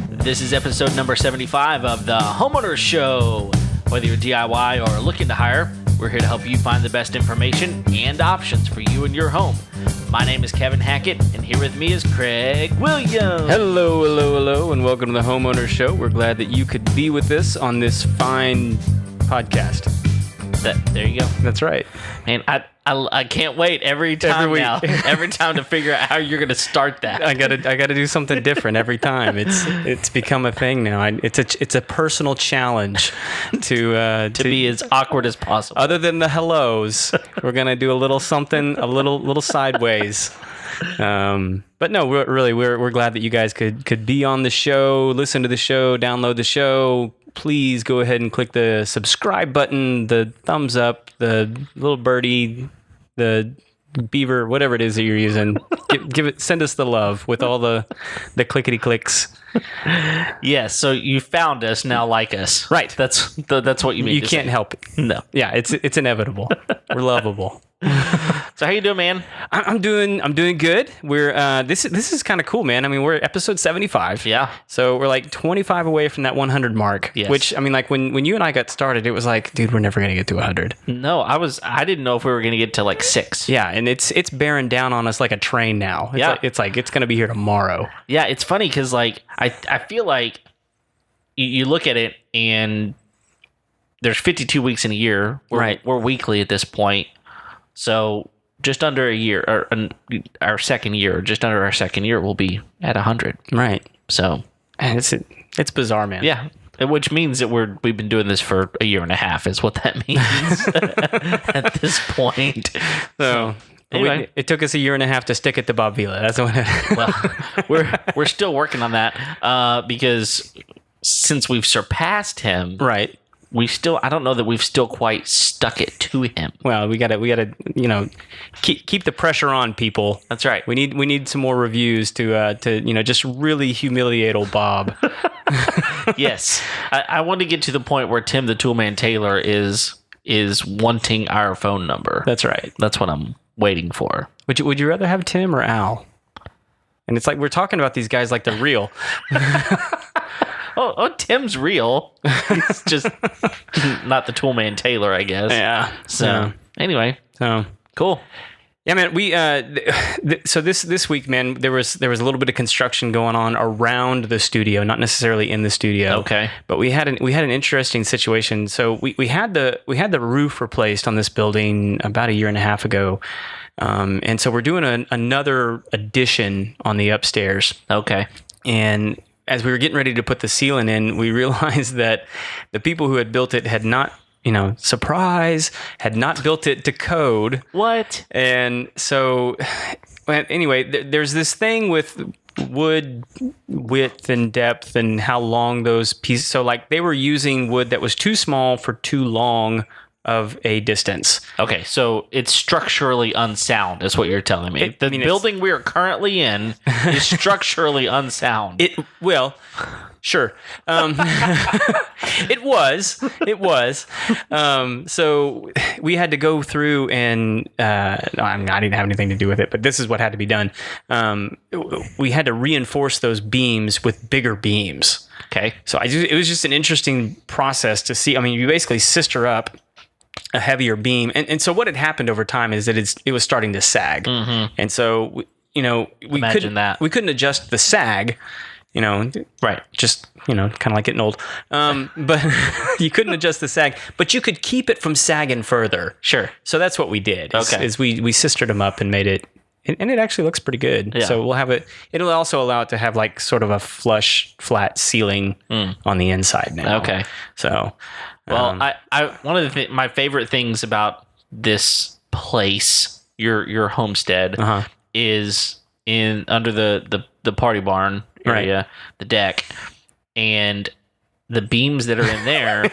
This is episode number 75 of the Homeowners Show. Whether you're DIY or looking to hire, we're here to help you find the best information and options for you and your home. My name is Kevin Hackett, and here with me is Craig Williams. Hello, and welcome to the Homeowners Show. We're glad that you could be with us on this fine podcast. There you go. That's right. Man, I can't wait every time to figure out how you're going to start that. I gotta do something different every time. It's become a thing now. It's a personal challenge to be as awkward as possible. Other than the hellos, we're gonna do a little something, a little sideways. But no, we're glad that you guys could be on the show, listen to the show, download the show. Please go ahead and click the subscribe button, the thumbs up, the little birdie, the beaver, whatever it is that you're using. Send us the love with all the clickety clicks. Yes, so you found us, now like us. Right. That's what you mean. You can't help it. No. Yeah, it's inevitable. We're lovable. So how you doing, man? I'm doing good. We're this is kind of cool, man. I mean, we're at episode 75. Yeah. So we're like 25 away from that 100 mark. Yes. Which, I mean, like when you and I got started, it was like, dude, we're never gonna get to 100. No, I didn't know if we were gonna get to like 6. Yeah, and it's bearing down on us like a train now. It's like it's gonna be here tomorrow. Yeah, it's funny because like I feel like you look at it and there's 52 weeks in a year. We're weekly at this point. So just under a year, or our second year, just under our second year, we'll be at 100. Right. So, and it's bizarre, man. Yeah, which means that we've been doing this for a year and a half, is what that means at this point. So anyway, it took us a year and a half to stick it to Bob Vila. That's what. Well, we're still working on that because since we've surpassed him, right. I don't know that we've still quite stuck it to him. Well, we gotta, keep the pressure on, people. That's right. We need some more reviews to just really humiliate old Bob. Yes. I want to get to the point where Tim the Toolman Taylor is wanting our phone number. That's right. That's what I'm waiting for. Would you rather have Tim or Al? And it's like we're talking about these guys like they're real. Oh, Tim's real. He's just not the Toolman Taylor, I guess. Yeah. So anyway, cool. Yeah, man. We so this week, man, there was a little bit of construction going on around the studio, not necessarily in the studio. Okay. But we had an interesting situation. So we had the roof replaced on this building about a year and a half ago. And so we're doing another addition on the upstairs. Okay. And as we were getting ready to put the ceiling in, we realized that the people who had built it had not, surprise, had not built it to code. What? And so, anyway, there's this thing with wood width and depth and how long those pieces. So, like, they were using wood that was too small for too long of a distance. Okay, so it's structurally unsound, is what you're telling me. The building we are currently in is structurally unsound. Well, sure. It was. So we had to go through and I didn't have anything to do with it, but this is what had to be done. We had to reinforce those beams with bigger beams. Okay. So it was just an interesting process to see. I mean, you basically sister up a heavier beam, and so what had happened over time is that it was starting to sag, and so we couldn't adjust the sag, right? Just kind of like getting old, but you couldn't adjust the sag, but you could keep it from sagging further. Sure. So that's what we did. Is we sistered them up and made it. And it actually looks pretty good. Yeah. So we'll have it. It'll also allow it to have like sort of a flush, flat ceiling on the inside now. Okay. So, well, I one of my favorite things about this place, your homestead, is under the party barn area, right. The deck, and the beams that are in there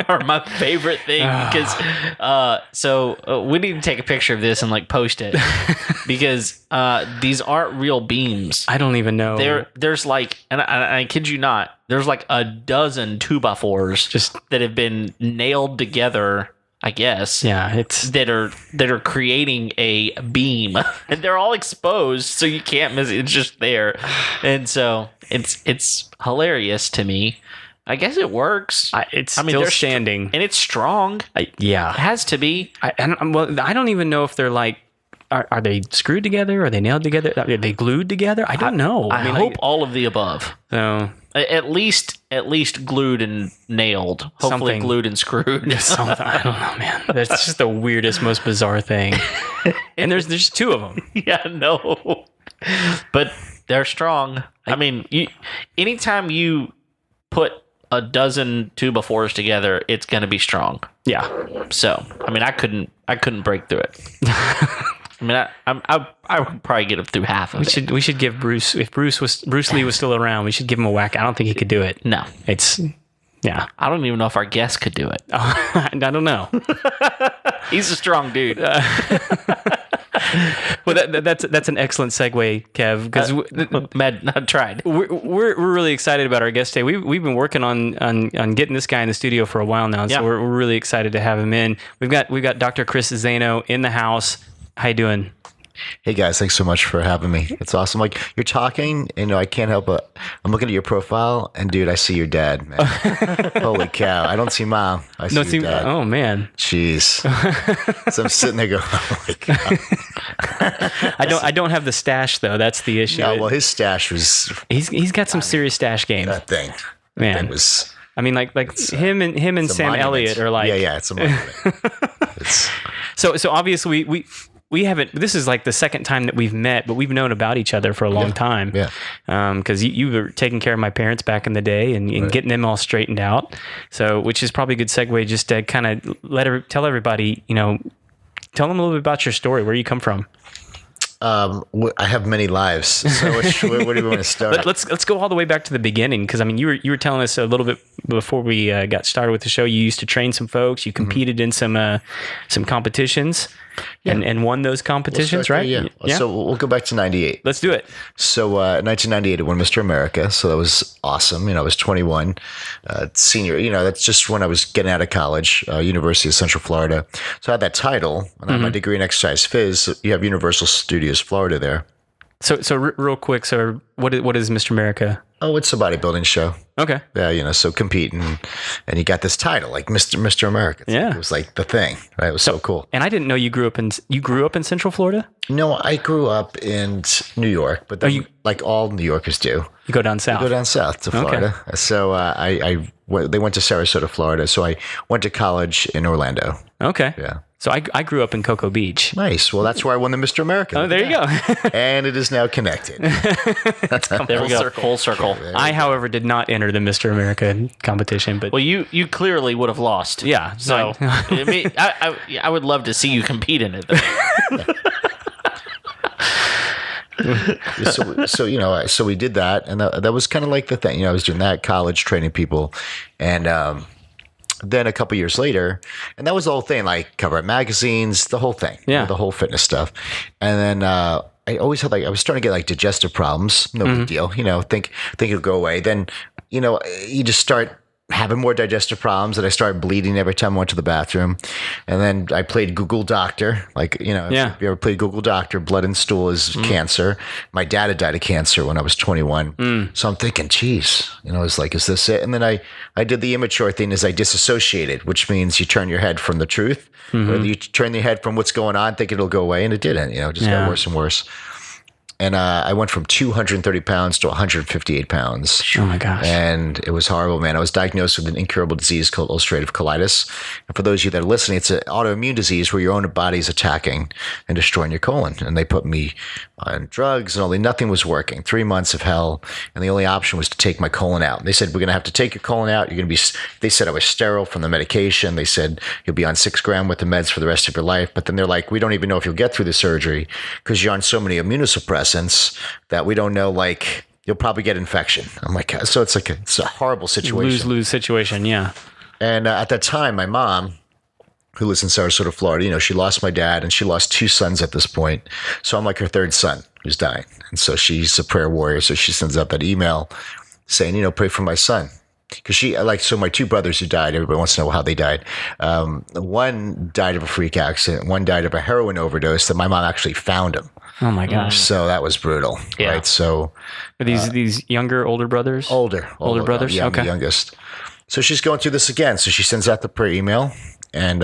are my favorite thing because we need to take a picture of this and like post it because these aren't real beams. I don't even know. There's like, and I kid you not, there's like a dozen 2x4s just that have been nailed together I guess. Yeah, it's that are creating a beam, and they're all exposed, so you can't miss it. It's just there, and so it's hilarious to me. I guess it works. It's still standing, and it's strong. Yeah, it has to be. I don't even know if they're like. Are they screwed together? Are they nailed together? Are they glued together? I don't know. I hope all of the above. So at least glued and nailed. Hopefully something. Glued and screwed. Something. I don't know, man. That's just the weirdest, most bizarre thing. And there's two of them. Yeah, no, but they're strong. I mean, anytime you put a dozen 2x4s together, it's going to be strong. Yeah. So, I mean, I couldn't break through it. I mean, I would probably get him through half of it. We should give Bruce, if Bruce Lee was still around, we should give him a whack. I don't think he could do it. No. Yeah. I don't even know if our guest could do it. I don't know. He's a strong dude. Well, that's an excellent segue, Kev. Because I tried. We're really excited about our guest today. We've been working on getting this guy in the studio for a while now, so we're really excited to have him in. We've got Dr. Chris Zaino in the house. How you doing? Hey guys, thanks so much for having me. It's awesome. Like you're talking, and I can't help but I'm looking at your profile, and dude, I see your dad, man. Holy cow! I don't see mom. I see your dad. Oh man. Jeez. So I'm sitting there going, oh my god. I don't have the stash though. That's the issue. No, well, his stash was. He's got some serious stash game. That thing, man. That was. I mean, like him and Sam Elliott are like. Yeah, it's a monument. So obviously we haven't. This is like the second time that we've met, but we've known about each other for a long time. Yeah. Because you were taking care of my parents back in the day and getting them all straightened out. So, which is probably a good segue just to kind of tell everybody, tell them a little bit about your story, where you come from. I have many lives. So where do you want to start? Let's go all the way back to the beginning, because I mean you were telling us a little bit before we got started with the show. You used to train some folks. You competed in some competitions and won those competitions, right? Yeah. So we'll go back to 98. Let's do it. So 1998, I won Mr. America. So that was awesome. I was 21, senior. That's just when I was getting out of college, University of Central Florida. So I had that title, and I had my degree in exercise phys. So you have Universal Studios Florida there. So real quick, so what is Mr. America? Oh, it's a bodybuilding show. Okay. Yeah, so competing, and you got this title like Mr. America. It was like the thing, right? It was so cool. And I didn't know you grew up in Central Florida? No, I grew up in New York, but then, like all New Yorkers do, you go down south. You go down south to Florida. Okay. So they went to Sarasota, Florida. So I went to college in Orlando. Okay. Yeah. So I grew up in Cocoa Beach. Nice. Well, that's where I won the Mr. America. Oh, there you go. And it is now connected. There we go. Full circle. I, however, did not enter the Mr. America competition, but you clearly would have lost. Yeah. So I mean, I would love to see you compete in it. So we did that, and that was kind of like the thing. I was doing that, college, training people, and then a couple years later, and that was the whole thing, like cover up magazines, the whole thing, the whole fitness stuff. And then I always had I was starting to get like digestive problems. No big deal, think it'll go away. Then you just start having more digestive problems, and I started bleeding every time I went to the bathroom. And then I played Google Doctor, if you ever played Google Doctor, blood and stool is cancer. My dad had died of cancer when I was 21. So I'm thinking, geez, it's like, is this it? And then I did the immature thing, is I disassociated, which means you turn your head from the truth, or you turn your head from what's going on, think it'll go away, and it didn't, it just got worse and worse. And I went from 230 pounds to 158 pounds. Oh my gosh. And it was horrible, man. I was diagnosed with an incurable disease called ulcerative colitis. And for those of you that are listening, it's an autoimmune disease where your own body is attacking and destroying your colon. And they put me on drugs, and nothing was working. 3 months of hell. And the only option was to take my colon out. They said, we're going to have to take your colon out. They said I was sterile from the medication. They said you'll be on 6 grams worth of meds for the rest of your life. But then they're like, we don't even know if you'll get through the surgery because you're on so many immunosuppressants that we don't know, you'll probably get infection. I'm like, so it's a horrible situation. Lose situation, yeah. And at that time, my mom, who lives in Sarasota, Florida, she lost my dad, and she lost 2 sons at this point. So I'm like her 3rd son who's dying. And so she's a prayer warrior. So she sends out that email saying, pray for my son. because so my two brothers who died, everybody wants to know how they died. One died of a freak accident. One died of a heroin overdose that my mom actually found him. Oh my gosh. So that was brutal. Yeah. Right. So are these younger, older brothers? Older brothers? Yeah, okay. I'm the youngest. So she's going through this again. So she sends out the prayer email, and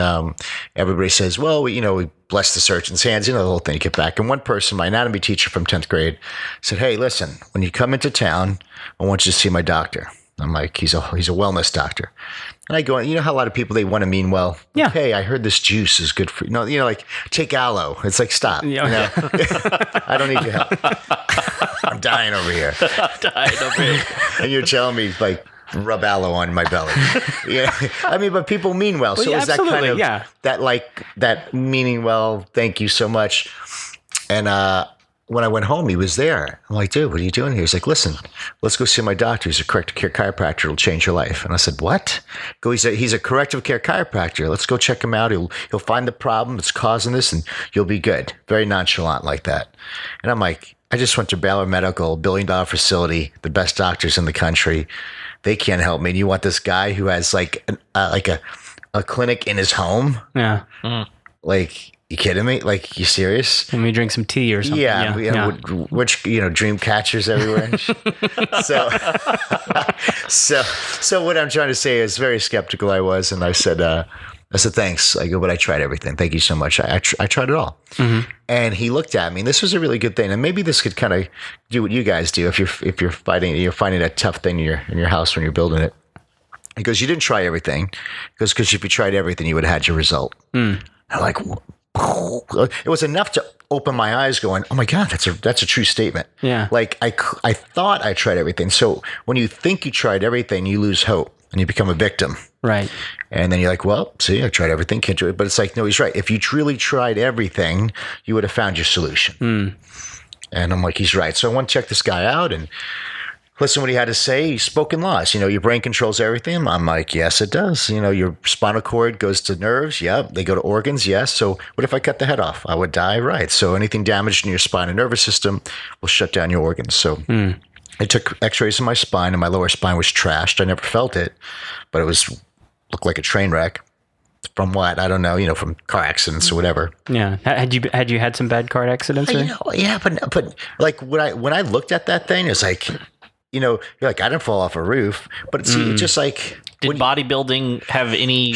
everybody says, well, we bless the surgeon's hands, the whole thing, get back. And one person, my anatomy teacher from 10th grade, said, hey, listen, when you come into town, I want you to see my doctor. I'm like, he's a wellness doctor. And I go, how a lot of people, they want to mean well. Yeah. Hey, I heard this juice is good for you. Like take aloe. It's like, stop. Yeah. I don't need your help. I'm dying over here. And you're telling me like, rub aloe on my belly. Yeah. I mean, but people mean well. So is that kind of, that meaning well, thank you so much. And when I went home, he was there. I'm like, dude, what are you doing here? He's like, listen, let's go see my doctor. He's a corrective care chiropractor. It'll change your life. And I said, what? He's a corrective care chiropractor. Let's go check him out. He'll find the problem that's causing this and you'll be good. Very nonchalant like that. And I'm like, I just went to Baylor Medical, $1 billion facility, the best doctors in the country. They can't help me. And you want this guy who has like a clinic in his home? Yeah. Like, you kidding me? Like, you serious? Let me drink some tea or something. Yeah. Which dream catchers everywhere. so what I'm trying to say is very skeptical I was, and I said thanks. I go, but I tried everything. Thank you so much. I tried it all. Mm-hmm. And he looked at me, and this was a really good thing. And maybe this could kind of do what you guys do if you're finding a tough thing in your house when you're building it. He goes, you didn't try everything. He goes, because if you tried everything, you would have had your result. I'm like, it was enough to open my eyes going, oh my God, that's a true statement. Yeah. Like I thought I tried everything. So when you think you tried everything, you lose hope and you become a victim. Right. And then you're like, well, see, I tried everything, can't do it. But it's like, no, he's right. If you truly tried everything, you would have found your solution. And I'm like, he's right. So I want to check this guy out and listen what he had to say. He spoke in laws. Your brain controls everything. I'm like, yes, it does. Your spinal cord goes to nerves. Yep. They go to organs. Yes. So what if I cut the head off? I would die. Right. So anything damaged in your spine and nervous system will shut down your organs. So I took x-rays of my spine and my lower spine was trashed. I never felt it, but it looked like a train wreck. From what? I don't know, from car accidents or whatever. Yeah. Had you had some bad car accidents? Yeah. But like when I looked at that thing, it's like, you're like, I didn't fall off a roof, but it's just like. Did bodybuilding have any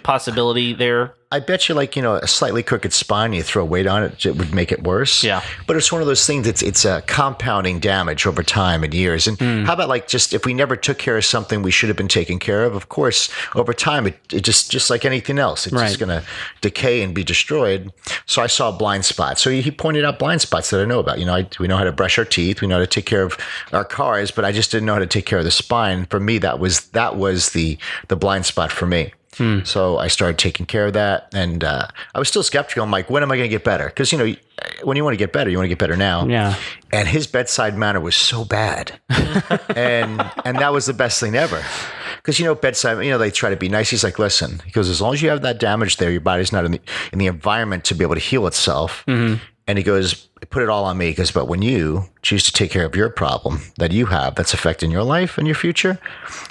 possibility there? I bet you a slightly crooked spine, you throw weight on it, it would make it worse. Yeah. But it's one of those things it's a compounding damage over time and years. And how about just if we never took care of something we should have been taken care of course, over time, it just like anything else, it's just going to decay and be destroyed. So I saw a blind spot. So he pointed out blind spots that I know about. We know how to brush our teeth. We know how to take care of our cars, but I just didn't know how to take care of the spine. For me, that was the blind spot for me. So I started taking care of that, and I was still skeptical. I'm like, when am I going to get better? Because when you want to get better, you want to get better now. Yeah. And his bedside manner was so bad, and that was the best thing ever. Because bedside, they try to be nice. He's like, listen, he goes, as long as you have that damage there, your body's not in the environment to be able to heal itself. And he goes, put it all on me. He goes, but when you choose to take care of your problem that you have that's affecting your life and your future,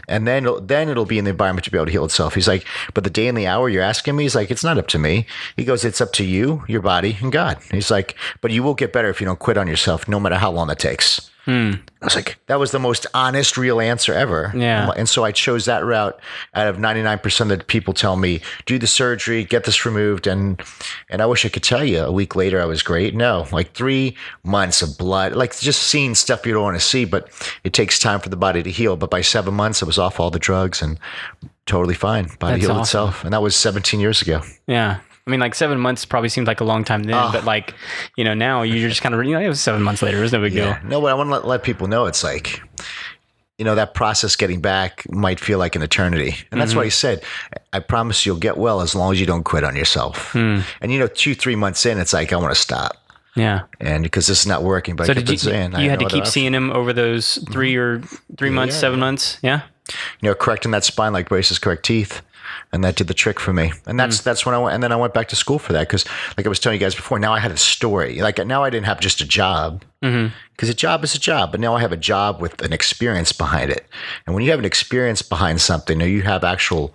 and then it'll be in the environment to be able to heal itself. He's like, but the day and the hour you're asking me, he's like, it's not up to me. He goes, it's up to you, your body, and God. He's like, but you will get better if you don't quit on yourself, no matter how long it takes. I was like, that was the most honest, real answer ever. Yeah. And so I chose that route out of 99% of the people tell me, do the surgery, get this removed. And I wish I could tell you a week later I was great. No, like 3 months of blood, like just seeing stuff you don't want to see, but it takes time for the body to heal. But by 7 months, I was off all the drugs and totally fine. Body healed itself. And that was 17 years ago. Yeah. I mean, like 7 months probably seemed like a long time then, but like, now you're just kind of, it was 7 months later. It was no big deal. No, but I want to let people know it's like, that process getting back might feel like an eternity. And that's why he said, I promise you'll get well as long as you don't quit on yourself. And 2-3 months in, it's like, I want to stop. Yeah. And because this is not working, but so I kept you saying, you had to keep seeing him over those 3 months, 7 months. Yeah. Correcting that spine like braces correct teeth. And that did the trick for me. And that's when I went, and then I went back to school for that. Cause like I was telling you guys before, now I had a story. Like now I didn't have just a job, because a job is a job, but now I have a job with an experience behind it. And when you have an experience behind something, or you have actual,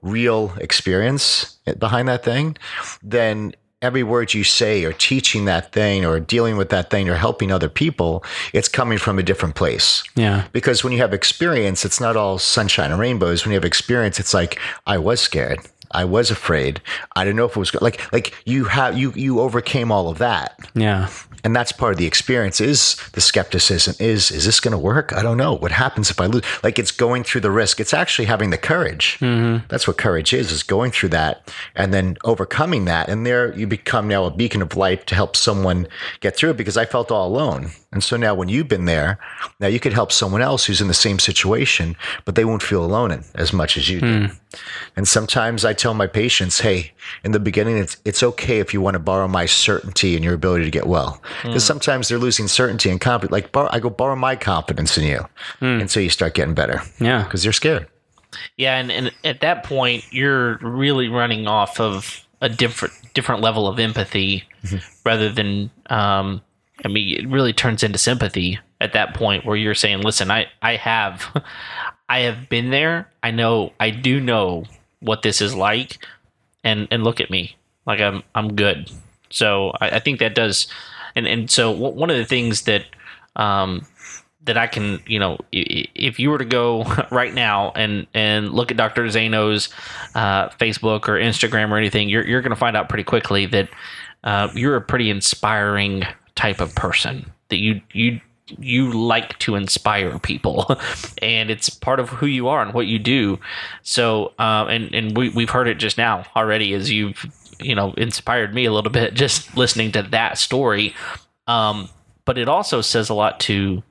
real experience behind that thing, then every word you say or teaching that thing or dealing with that thing or helping other people, it's coming from a different place. Yeah. Because when you have experience, it's not all sunshine and rainbows. When you have experience, it's like, I was scared. I was afraid. I didn't know if it was like you overcame all of that. Yeah. And that's part of the experience, is the skepticism, is this going to work? I don't know. What happens if I lose? Like, it's going through the risk. It's actually having the courage. That's what courage is going through that and then overcoming that. And there you become now a beacon of light to help someone get through it, because I felt all alone. And so now when you've been there, now you could help someone else who's in the same situation, but they won't feel alone as much as you do. And sometimes I tell my patients, hey, in the beginning, it's okay if you want to borrow my certainty and your ability to get well. Because sometimes they're losing certainty and confidence. Like, I go borrow my confidence in you until you start getting better. Yeah. Because they're scared. Yeah, and at that point, you're really running off of a different level of empathy rather than, it really turns into sympathy at that point, where you're saying, listen, I have been there. I do know what this is like, and look at me, like I'm good. So I think that does, and so one of the things that that I can, if you were to go right now and look at Dr. Zaino's Facebook or Instagram or anything, you're going to find out pretty quickly that you're a pretty inspiring type of person, that you like to inspire people, and it's part of who you are and what you do. So, and we've heard it just now already, as you've, inspired me a little bit just listening to that story. But it also says a lot to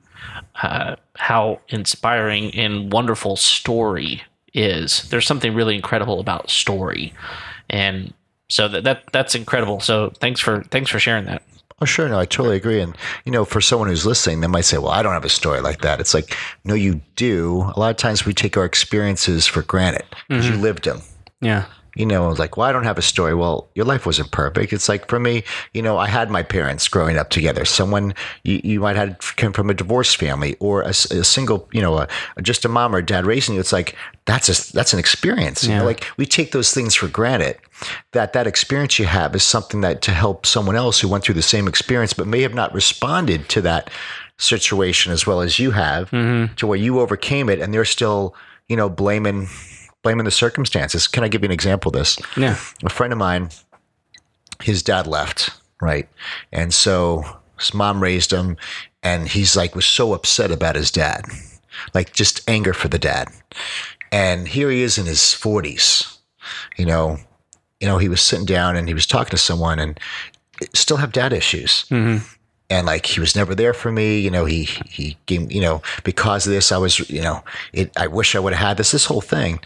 how inspiring and wonderful story is. There's something really incredible about story, and so that's incredible. So thanks for sharing that. Oh, sure. No, I totally agree. And, for someone who's listening, they might say, well, I don't have a story like that. It's like, no, you do. A lot of times we take our experiences for granted because you lived them. Yeah. Like, well, I don't have a story. Well, your life wasn't perfect. It's like, for me, I had my parents growing up together. Someone you might have come from a divorced family, or a single, just a mom or dad raising you. It's like, that's an experience. Yeah. Like, we take those things for granted. That experience you have is something that to help someone else who went through the same experience, but may have not responded to that situation as well as you have, to where you overcame it, and they're still, blaming the circumstances. Can I give you an example of this? Yeah. A friend of mine, his dad left, right? And so his mom raised him, and he's like, was so upset about his dad, like just anger for the dad. And here he is in his 40s, he was sitting down and he was talking to someone, and still have dad issues. And like, he was never there for me. He gave, because of this, I was, I wish I would have had this whole thing.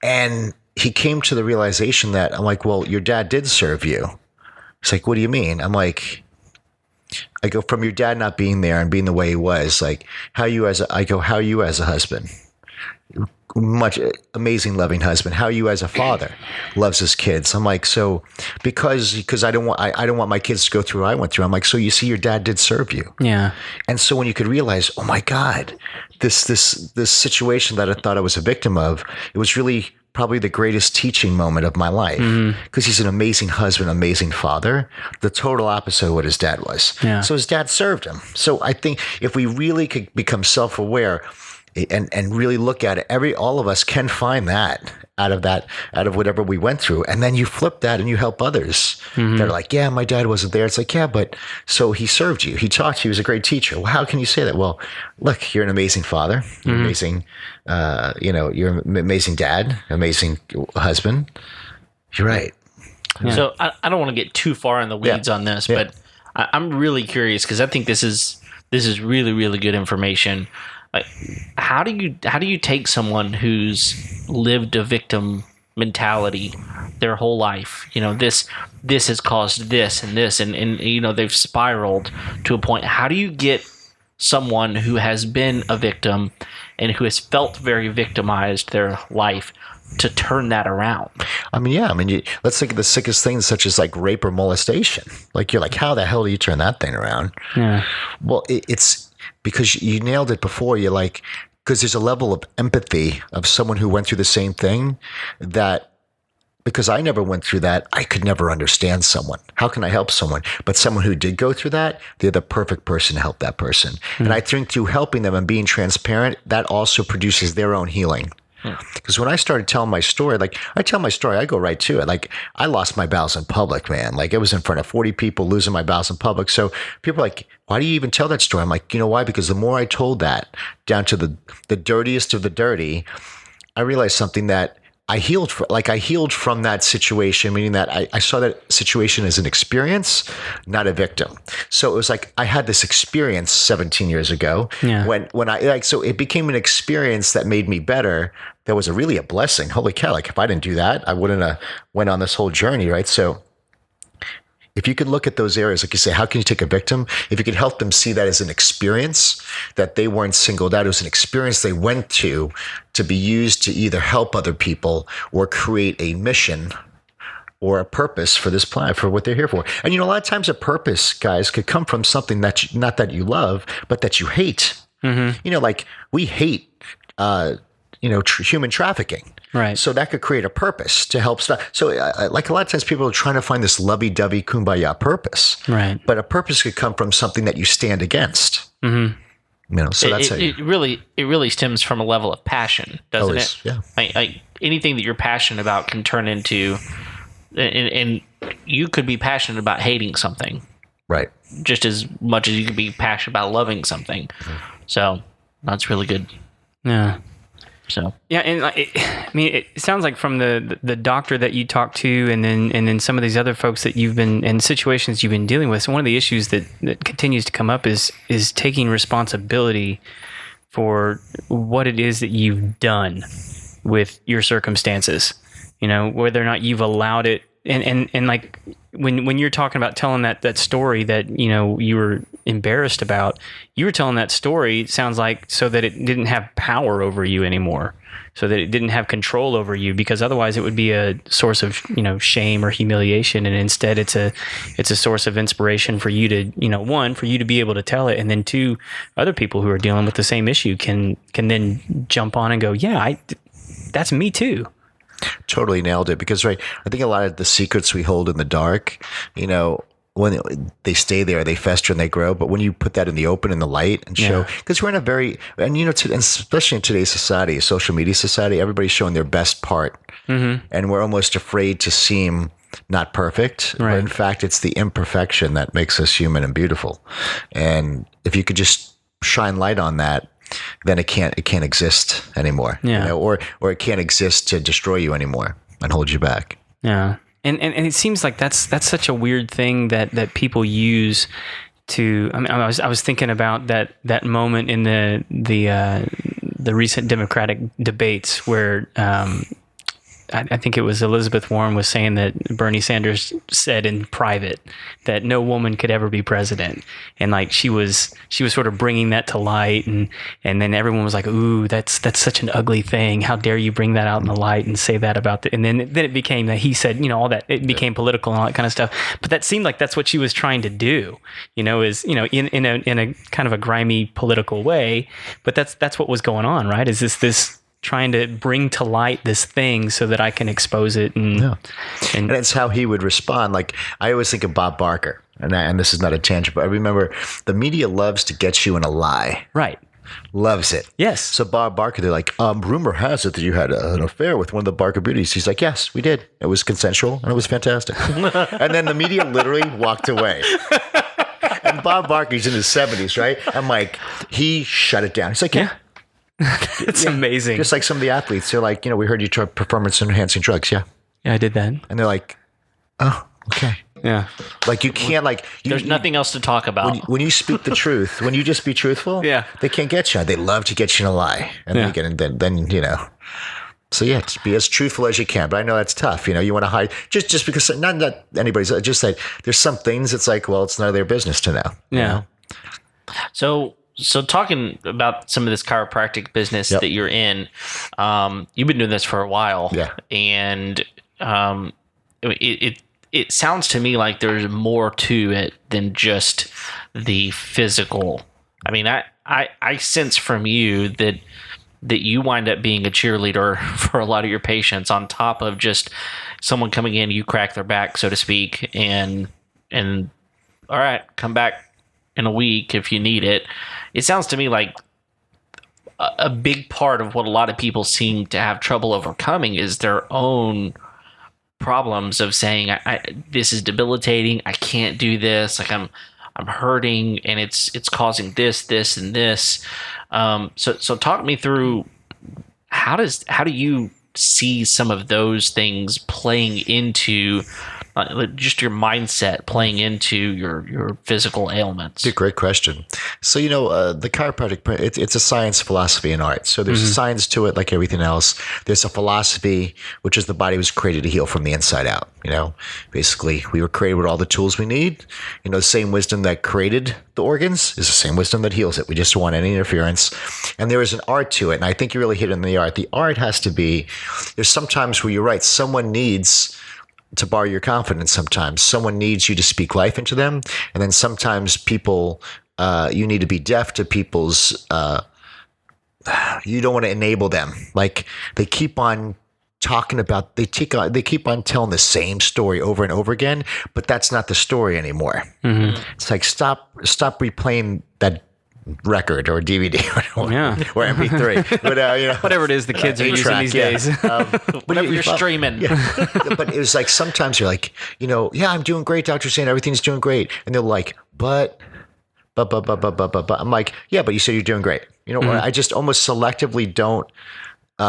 And he came to the realization that, I'm like, well, your dad did serve you. He's like, what do you mean? I'm like, I go, from your dad not being there and being the way he was, like, how you as a husband? Much amazing, loving husband. How you as a father loves his kids. I'm like, so because I don't want my kids to go through what I went through. I'm like, so you see, your dad did serve you. Yeah. And so when you could realize, oh my God, this situation that I thought I was a victim of, it was really probably the greatest teaching moment of my life, because he's an amazing husband, amazing father, the total opposite of what his dad was. Yeah. So his dad served him. So I think if we really could become self-aware and really look at it, all of us can find that out of whatever we went through. And then you flip that and you help others. They're like, yeah, my dad wasn't there. It's like, yeah, but so he served you. He taught you. He was a great teacher. Well, how can you say that? Well, look, you're an amazing father. You're amazing. You're an amazing dad, amazing husband. You're right. Yeah. So I don't want to get too far in the weeds on this, but I'm really curious, because I think this is really, really good information. Like, how do you take someone who's lived a victim mentality their whole life? This has caused this and this, and they've spiraled to a point. How do you get someone who has been a victim and who has felt very victimized their life to turn that around? I mean, yeah. I mean, let's think of the sickest things, such as like rape or molestation. Like, you're like, how the hell do you turn that thing around? Yeah. Well, it's because you nailed it before. You're like, because there's a level of empathy of someone who went through the same thing that, because I never went through that, I could never understand someone. How can I help someone? But someone who did go through that, they're the perfect person to help that person. And I think through helping them and being transparent, that also produces their own healing. Because when I started telling my story, like I tell my story, I go right to it. Like, I lost my bowels in public, man. Like, it was in front of 40 people, losing my bowels in public. So people are like, why do you even tell that story? I'm like, you know why? Because the more I told that down to the dirtiest of the dirty, I realized something, that I healed from that situation, meaning that I saw that situation as an experience, not a victim. So it was like I had this experience 17 years ago when I like, so it became an experience that made me better. That was really a blessing. Holy cow. Like, if I didn't do that, I wouldn't have went on this whole journey. Right. So if you could look at those areas, like you say, how can you take a victim? If you could help them see that as an experience, that they weren't singled out, it was an experience they went to be used to either help other people or create a mission or a purpose for this planet, for what they're here for. And, a lot of times a purpose, guys, could come from something that not that you love, but that you hate. Mm-hmm. Like we hate, human trafficking. Right. So that could create a purpose to help stop. So like a lot of times people are trying to find this lovey-dovey kumbaya purpose. Right. But a purpose could come from something that you stand against. Mm-hmm. So that's it really stems from a level of passion, doesn't always, it? Yeah. Like anything that you're passionate about can turn into, and you could be passionate about hating something. Right. Just as much as you could be passionate about loving something. So that's really good. Yeah. So yeah, and it sounds like from the doctor that you talked to, and then some of these other folks that you've been in situations you've been dealing with. So one of the issues that continues to come up is taking responsibility for what it is that you've done with your circumstances. Whether or not you've allowed it, and like when you're talking about telling that story that you were embarrassed about, you were telling that story, it sounds like, so that it didn't have power over you anymore, so that it didn't have control over you, because otherwise it would be a source of shame or humiliation, and instead it's a source of inspiration for you to one, for you to be able to tell it, and then two, other people who are dealing with the same issue can then jump on and go, yeah, that's me too. Totally nailed it. Because I think a lot of the secrets we hold in the dark, when they stay there, they fester and they grow. But when you put that in the open, in the light, and show, because we're in a very, and especially in today's society, social media society, everybody's showing their best part, and we're almost afraid to seem not perfect. Right. But in fact, it's the imperfection that makes us human and beautiful. And if you could just shine light on that, then it can't exist anymore. Yeah. Or it can't exist to destroy you anymore and hold you back. Yeah. And it seems like that's such a weird thing that people use to. I mean, I was thinking about that moment in the recent Democratic debates where I think it was Elizabeth Warren was saying that Bernie Sanders said in private that no woman could ever be president, and like she was sort of bringing that to light, and then everyone was like, "Ooh, that's such an ugly thing. How dare you bring that out in the light and say that about the?" And then it became that he said, all that, it became political and all that kind of stuff. But that seemed like that's what she was trying to do, in a kind of a grimy political way. But that's what was going on, right? Is this trying to bring to light this thing so that I can expose it, and it's how he would respond. Like, I always think of Bob Barker, and this is not a tangent, but I remember the media loves to get you in a lie. Right. Loves it. Yes. So Bob Barker, they're like, rumor has it that you had an affair with one of the Barker beauties. He's like, yes, we did. It was consensual and it was fantastic. And then the media literally walked away. And Bob Barker's in his 70s, right? I'm like, he shut it down. He's like, yeah. It's amazing. Just like some of the athletes, they're like, we heard you try performance enhancing drugs. Yeah. Yeah, I did that. And they're like, oh, okay. Yeah. Like, you can't, like, there's nothing else to talk about. When you speak the truth, when you just be truthful, they can't get you. They love to get you in a lie. And then So yeah, just be as truthful as you can. But I know that's tough. You want to hide just because not anybody's, just that there's some things it's like, well, it's none of their business to know. Yeah. So So talking about some of this chiropractic business Yep. that you're in, you've been doing this for a while, Yeah. and it sounds to me like there's more to it than just the physical. I mean, I sense from you that you wind up being a cheerleader for a lot of your patients, on top of just someone coming in, you crack their back, so to speak, and all right, come back in a week if you need it. It sounds to me like a big part of what a lot of people seem to have trouble overcoming is their own problems of saying, this is debilitating. I can't do this. Like I'm hurting, and it's causing this, and this. So talk me through how do you see some of those things playing into just your mindset, playing into your physical ailments? It's a great question. So, the chiropractic, it's a science, philosophy, and art. So there's a science to it, like everything else. There's a philosophy, which is the body was created to heal from the inside out. Basically, we were created with all the tools we need. The same wisdom that created the organs is the same wisdom that heals it. We just don't want any interference. And there is an art to it. And I think you really hit on the art. The art has to be, there's sometimes where you're right, someone needs to borrow your confidence. Sometimes someone needs you to speak life into them. And then sometimes people, you need to be deaf to people's, you don't want to enable them. Like they keep on talking about, they keep on telling the same story over and over again, but that's not the story anymore. Mm-hmm. It's like, stop replaying that record or DVD or MP3, but whatever it is the kids are using these days. Whatever you're streaming. Yeah. But it was like, sometimes you're like, I'm doing great, Dr. Zaino, everything's doing great. And they're like, but. I'm like, yeah, but you said you're doing great. I just almost selectively don't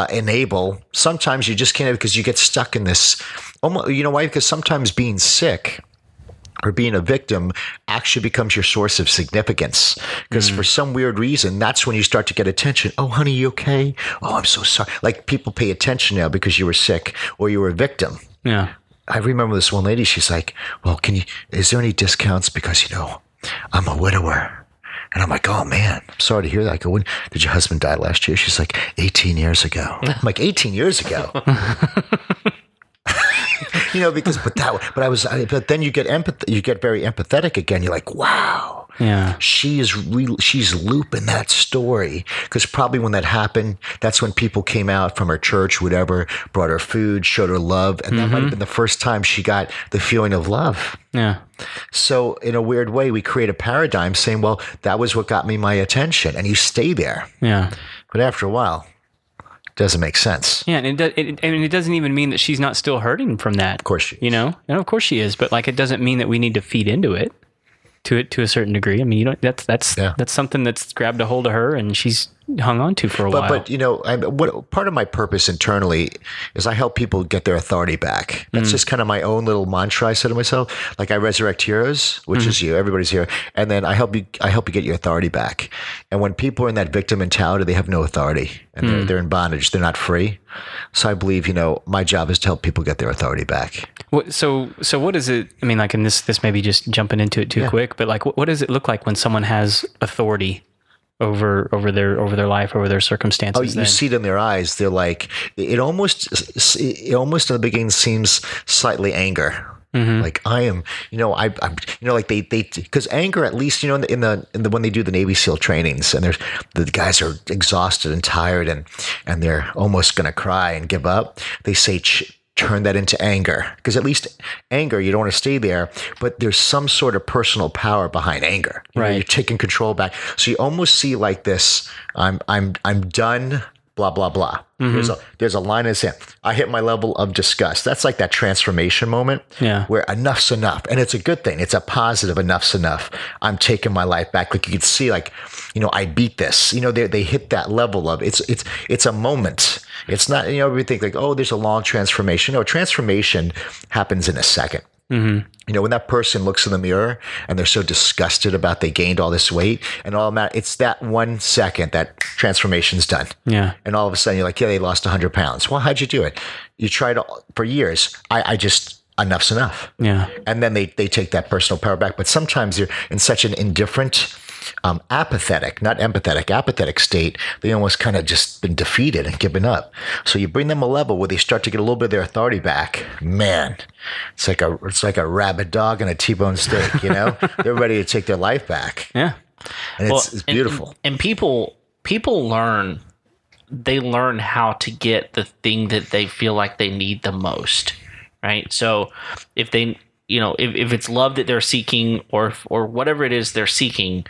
enable. Sometimes you just can't, because you get stuck in this. Almost, why? Because sometimes being sick or being a victim actually becomes your source of significance. Because for some weird reason, that's when you start to get attention. Oh, honey, you okay? Oh, I'm so sorry. Like, people pay attention now because you were sick or you were a victim. Yeah. I remember this one lady, she's like, well, is there any discounts? Because, I'm a widower. And I'm like, oh man, I'm sorry to hear that. I go, when did your husband die last year? She's like, 18 years ago. I'm like, 18 years ago? But then you get empathy. You get very empathetic again. You're like, wow, yeah, she's looping that story, because probably when that happened, that's when people came out from her church, whatever, brought her food, showed her love, and that might have been the first time she got the feeling of love. Yeah. So in a weird way, we create a paradigm saying, well, that was what got me my attention, and you stay there. Yeah. But after a while, doesn't make sense. Yeah, and it doesn't even mean that she's not still hurting from that. Of course she is. And of course she is, but like, it doesn't mean that we need to feed into it to a certain degree. I mean, that's something that's grabbed a hold of her and she's hung on to for a while. But what part of my purpose internally is I help people get their authority back. That's just kind of my own little mantra I said to myself. Like, I resurrect heroes, which is you, everybody's here, and then I help you get your authority back. And when people are in that victim mentality, they have no authority and they're in bondage. They're not free. So I believe, my job is to help people get their authority back. So what is it? I mean, like, and this may be just jumping into it too quick, but like, what does it look like when someone has authority over their life, over their circumstances? Oh, you see it in their eyes. They're like, it almost in the beginning seems slightly anger. Mm-hmm. Like, I am, I'm, like they, because anger, at least, in the when they do the Navy SEAL trainings, and the guys are exhausted and tired, and they're almost going to cry and give up. They say, turn that into anger, because at least anger, you don't want to stay there, but there's some sort of personal power behind anger. You're taking control back. So you almost see like this, I'm done, blah, blah, blah. Mm-hmm. There's a line in this. I hit my level of disgust. That's like that transformation moment where enough's enough. And it's a good thing. It's a positive, enough's enough. I'm taking my life back. Like, you could see, like, I beat this. They hit that level of it's a moment. It's not, we think like, oh, there's a long transformation. No, transformation happens in a second. Mm-hmm. When that person looks in the mirror and they're so disgusted about they gained all this weight and all that, it's that 1 second that transformation's done. Yeah. And all of a sudden you're like, yeah, they lost 100 pounds. Well, how'd you do it? You tried for years. I just, enough's enough. Yeah. And then they take that personal power back. But sometimes you're in such an indifferent apathetic, not empathetic, apathetic state. They almost kind of just been defeated and given up. So you bring them a level where they start to get a little bit of their authority back. Man, it's like a rabid dog and a T-bone steak. You know, they're ready to take their life back. Yeah, and it's beautiful. And people learn. They learn how to get the thing that they feel like they need the most, right? So if they, if it's love that they're seeking or whatever it is they're seeking,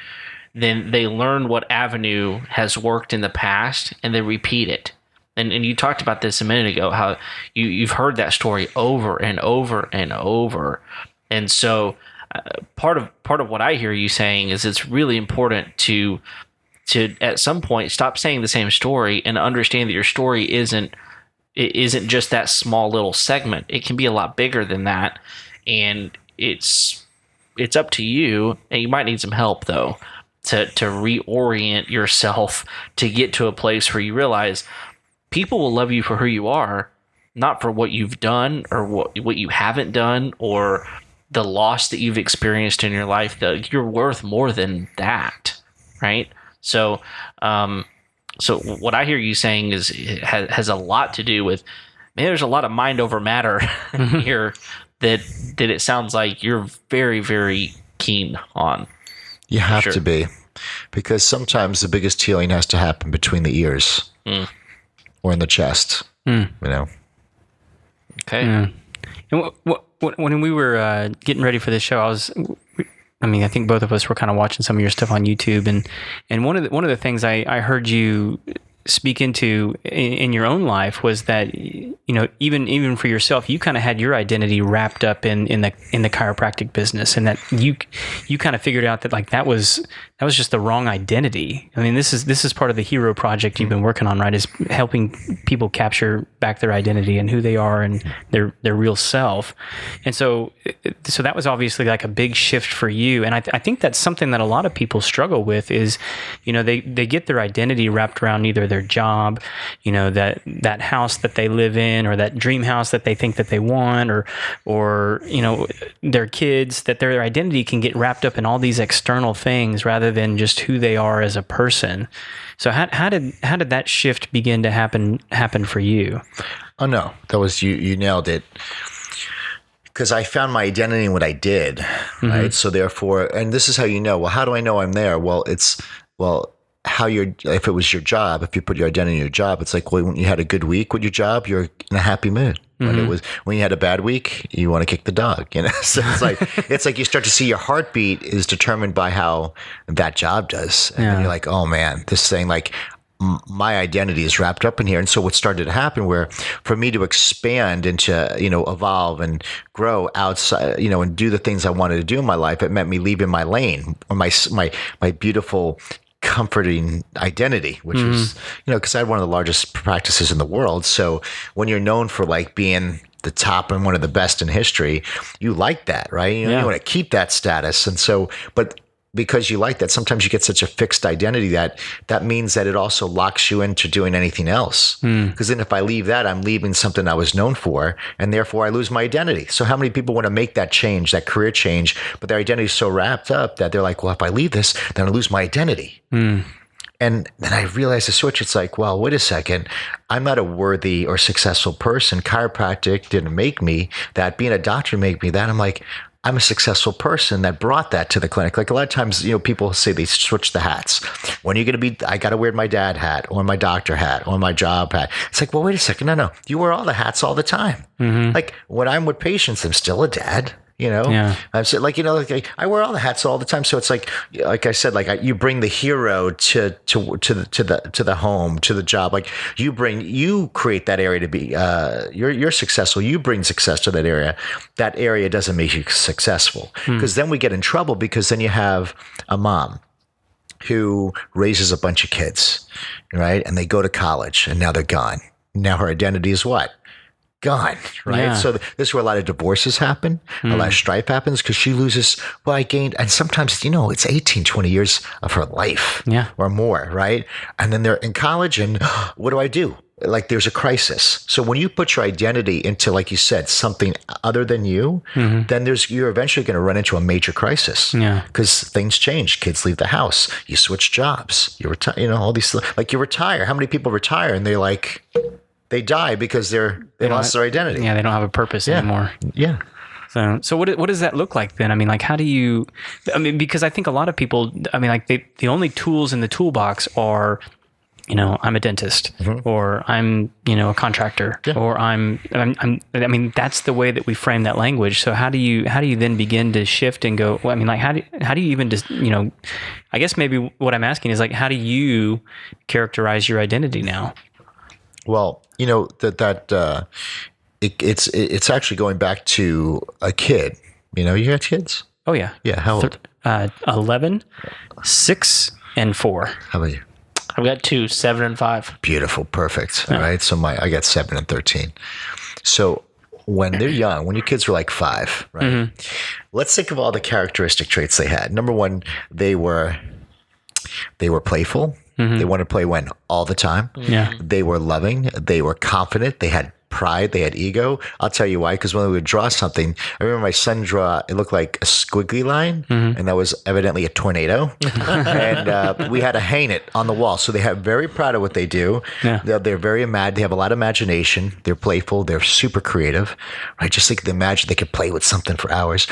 then they learn what avenue has worked in the past and they repeat it. And you talked about this a minute ago, how you've heard that story over and over and over. And so part of what I hear you saying is it's really important to at some point stop saying the same story and understand that your story isn't just that small little segment. It can be a lot bigger than that, and it's up to you. And you might need some help though to reorient yourself to get to a place where you realize people will love you for who you are, not for what you've done or what you haven't done or the loss that you've experienced in your life. You're worth more than that, right? So, so what I hear you saying is has a lot to do with, man, there's a lot of mind over matter here that it sounds like you're very, very keen on. You have to be, because sometimes the biggest healing has to happen between the ears or in the chest. You know. Okay. Yeah. And when we were getting ready for this show, I think both of us were kind of watching some of your stuff on YouTube, and one of the things I heard you speak into in your own life was that, even for yourself, you kind of had your identity wrapped up in the chiropractic business, and that you kind of figured out that like that was just the wrong identity. I mean, this is part of the hero project you've been working on, right? Is helping people capture back their identity and who they are and their real self. And so that was obviously like a big shift for you. And I think that's something that a lot of people struggle with is, they get their identity wrapped around either their job, that house that they live in, or that dream house that they think that they want, or their kids, that their identity can get wrapped up in all these external things rather than just who they are as a person. So how did that shift begin to happen for you? Oh no, that was you nailed it. Because I found my identity in what I did, right? So therefore, and this is how you know. Well, how do I know I'm there? Well, if it was your job, if you put your identity in your job, it's like, well, when you had a good week with your job, you're in a happy mood. When you had a bad week, you want to kick the dog, So it's like you start to see your heartbeat is determined by how that job does, and then you're like, oh man, this thing, like my identity is wrapped up in here. And so what started to happen, where for me to expand and to evolve and grow outside, and do the things I wanted to do in my life, it meant me leaving my lane or my beautiful, comforting identity, which was, because I had one of the largest practices in the world. So when you're known for like being the top and one of the best in history, you like that, right? You want to keep that status. And so, but because you like that, sometimes you get such a fixed identity that means that it also locks you into doing anything else. Because then if I leave that, I'm leaving something I was known for, and therefore I lose my identity. So how many people want to make that change, that career change, but their identity is so wrapped up that they're like, well, if I leave this, then I lose my identity. And then I realized the switch. It's like, well, wait a second. I'm not a worthy or successful person. Chiropractic didn't make me that. Being a doctor made me that. I'm like, I'm a successful person that brought that to the clinic. Like a lot of times, people say they switch the hats. When are you going to be, I got to wear my dad hat or my doctor hat or my job hat. It's like, well, wait a second. No. You wear all the hats all the time. Like when I'm with patients, I'm still a dad. I'm so, like I wear all the hats all the time. So it's like I said, you bring the hero to the home, to the job. Like you create that area to be, you're successful. You bring success to that area. That area doesn't make you successful, because then we get in trouble, because then you have a mom who raises a bunch of kids, right? And they go to college and now they're gone. Now her identity is what? Gone, right? Yeah. So this is where a lot of divorces happen, a lot of strife happens, because she loses, well, I gained, and sometimes, it's 18, 20 years of her life or more, right? And then they're in college, and what do I do? like there's a crisis. So when you put your identity into, like you said, something other than you, then you're eventually going to run into a major crisis. Yeah. Because things change. Kids leave the house. You switch jobs. You retire. All these, like, you retire. How many people retire and they die because they lost their identity? Yeah, they don't have a purpose anymore. Yeah. So what does that look like then? I mean, like, how do you? I mean, because I think a lot of people. I mean, like, the only tools in the toolbox are, I'm a dentist, or I'm, a contractor, or I'm. I mean, that's the way that we frame that language. So how do you then begin to shift and go? Well, I mean, like, how do you even just, I guess maybe what I'm asking is, like, how do you characterize your identity now? Well, it's actually going back to a kid. You got kids? Oh yeah. Yeah. How old? 11, 6, and 4. How about you? I've got 2, 7 and 5. Beautiful. Perfect. All right. So I got 7 and 13. So when they're young, when your kids were like 5, right? Let's think of all the characteristic traits they had. Number 1, they were playful. They wanted to play all the time. Yeah. They were loving. They were confident. They had pride. They had ego. I'll tell you why. Because when we would draw something, I remember my son it looked like a squiggly line, and that was evidently a tornado. And we had to hang it on the wall. So they have very proud of what they do. Yeah. They're very They have a lot of imagination. They're playful. They're super creative. Right? Just think imagine they could play with something for hours.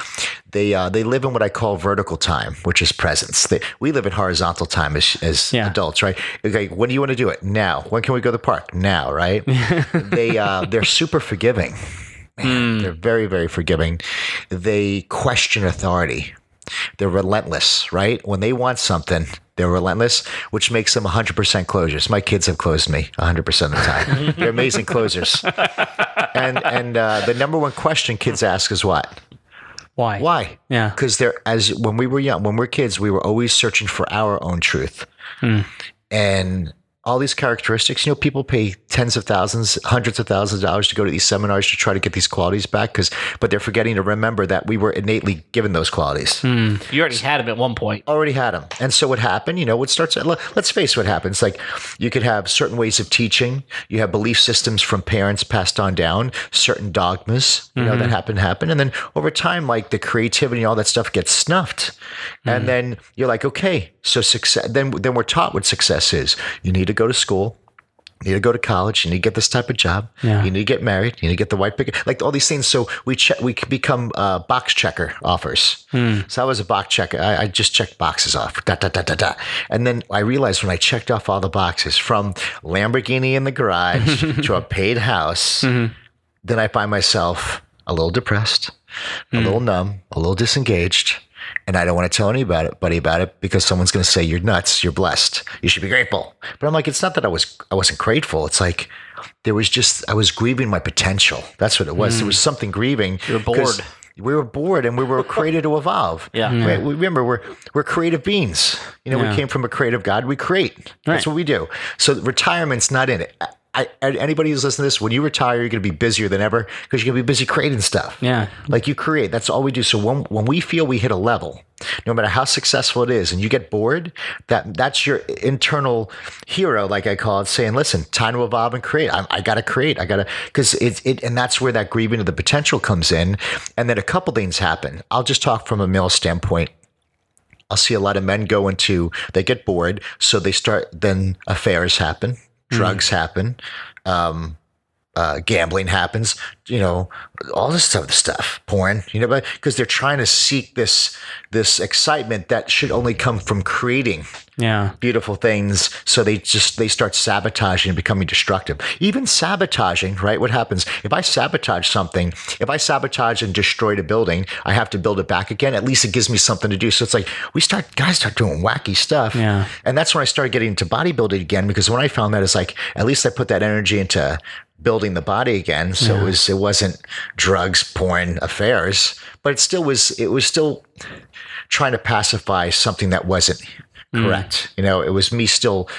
They live in what I call vertical time, which is presence. We live in horizontal time as adults, right? Okay, when do you want to do it? Now. When can we go to the park? Now, right? They're super forgiving. Man, they're very, very forgiving. They question authority. They're relentless, right? When they want something, they're relentless, which makes them 100% closers. My kids have closed me 100% of the time. They're amazing closers. And the number one question kids ask is what? Why? Why? Yeah. Because when we were young, when we were kids, we were always searching for our own truth. And all these characteristics, people pay tens of thousands, hundreds of thousands of dollars to go to these seminars to try to get these qualities back, but they're forgetting to remember that we were innately given those qualities. You already had them at one point. Already had them. And so what happened, let's face what happens. Like, you could have certain ways of teaching. You have belief systems from parents passed on down, certain dogmas, that happen. And then over time, like, the creativity and all that stuff gets snuffed. And then you're like, okay, so success, then we're taught what success is. You need to go to school. You need to go to college. You need to get this type of job. Yeah. You need to get married. You need to get the white picket, like all these things. So we become box checker offers. So I was a box checker. I just checked boxes off. And then I realized when I checked off all the boxes, from Lamborghini in the garage to a paid house, then I find myself a little depressed, a little numb, a little disengaged. And I don't want to tell anybody about it because someone's going to say, you're nuts, you're blessed, you should be grateful. But I'm like, it's not that I wasn't grateful. It's like, I was grieving my potential. That's what it was. There was something grieving. You were bored. We were bored and we were created to evolve. Yeah. Right? Remember, we're creative beings. We came from a creative God. We create. That's what we do. So retirement's not in it. Anybody who's listening to this, when you retire, you're going to be busier than ever because you're going to be busy creating stuff. Yeah. Like, you create. That's all we do. So when we feel we hit a level, no matter how successful it is, and you get bored, that's your internal hero, like I call it, saying, listen, time to evolve and create. I got to create. Because and that's where that grieving of the potential comes in. And then a couple things happen. I'll just talk from a male standpoint. I'll see a lot of men they get bored. So then affairs happen. Drugs happen, gambling happens, all this stuff, porn, because they're trying to seek this excitement that should only come from creating beautiful things. So they start sabotaging and becoming destructive. Even sabotaging, right? What happens if I sabotage something? If I sabotage and destroy a building, I have to build it back again. At least it gives me something to do. So it's like guys start doing wacky stuff. Yeah. And that's when I started getting into bodybuilding again, because when I found that, it's like, at least I put that energy into building the body again. So it wasn't drugs, porn, affairs, but it was still trying to pacify something that wasn't correct. It was me still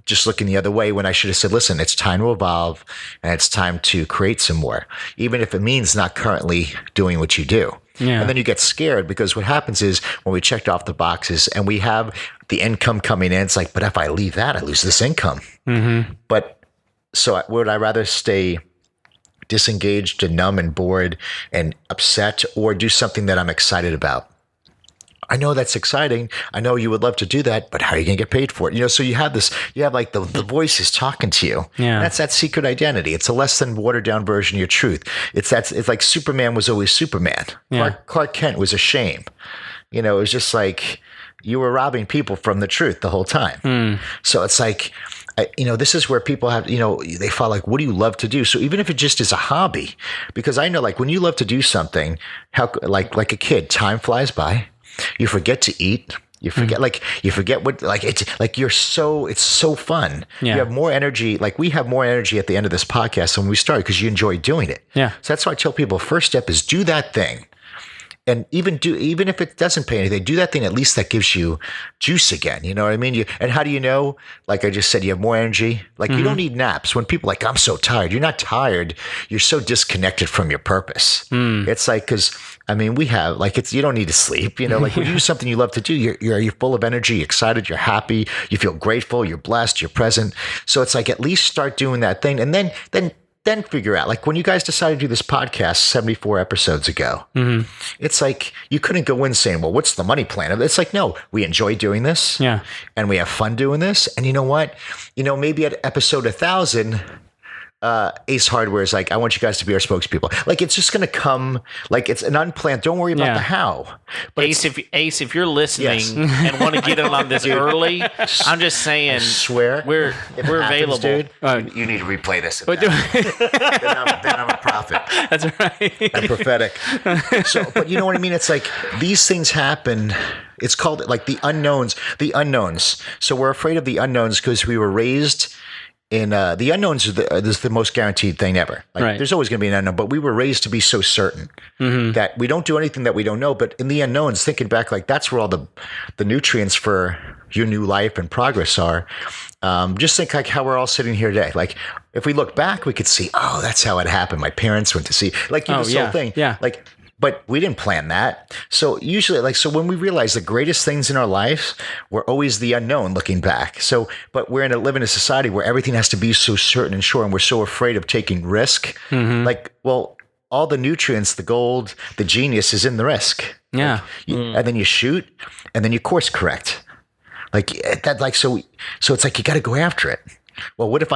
just looking the other way when I should have said, listen, it's time to evolve and it's time to create some more, even if it means not currently doing what you do. Yeah. And then you get scared because what happens is when we checked off the boxes and we have the income coming in, it's like, but if I leave that, I lose this income. But So would I rather stay disengaged and numb and bored and upset, or do something that I'm excited about? I know that's exciting. I know you would love to do that, but how are you going to get paid for it? So you have like the voice is talking to you. Yeah. That's that secret identity. It's a less than watered down version of your truth. It's like Superman was always Superman. Yeah. Clark Kent was a shame. It was just like you were robbing people from the truth the whole time. So it's like, this is where people have, they feel like, what do you love to do? So even if it just is a hobby, because I know like when you love to do something, how like a kid, time flies by. You forget to eat. You forget, you forget what, it's like it's so fun. Yeah. You have more energy. Like we have more energy at the end of this podcast than when we started because you enjoy doing it. Yeah. So that's why I tell people, first step is do that thing. And even if it doesn't pay anything, do that thing. At least that gives you juice again. You know what I mean? And how do you know? Like I just said, you have more energy. Like you don't need naps. When people are like, I'm so tired. You're not tired. You're so disconnected from your purpose. It's like, because we have you don't need to sleep. Like when you do something you love to do, you're full of energy, you're excited, you're happy, you feel grateful, you're blessed, you're present. So it's like at least start doing that thing, and then figure out, like when you guys decided to do this podcast 74 episodes ago, it's like you couldn't go in saying, well, what's the money plan? It's like, no, we enjoy doing this. Yeah. And we have fun doing this. And you know what? Maybe at episode 1,000, Ace Hardware is like, I want you guys to be our spokespeople. Like it's just going to come, like it's an unplanned. Don't worry about the how. But Ace, if you're listening and want to get in on this early, I'm just saying. I swear, we're available, dude. You need to replay this. Then I'm a prophet. That's right. I'm prophetic. So, but you know what I mean? It's like these things happen. It's called like the unknowns. The unknowns. So we're afraid of the unknowns because we were raised. In the unknowns is the most guaranteed thing ever. Like, right. There's always going to be an unknown, but we were raised to be so certain that we don't do anything that we don't know. But in the unknowns, thinking back, like that's where all the nutrients for your new life and progress are. Just think like how we're all sitting here today. Like if we look back, we could see, oh, that's how it happened. My parents went to see, like this whole thing. Yeah. Like, but we didn't plan that. So usually, so when we realize the greatest things in our lives were always the unknown looking back. So, but we're live in a society where everything has to be so certain and sure, and we're so afraid of taking risk. Like, well, all the nutrients, the gold, the genius is in the risk. Yeah. And then you shoot, and then you course correct. Like that, so it's like, you got to go after it. Well, what if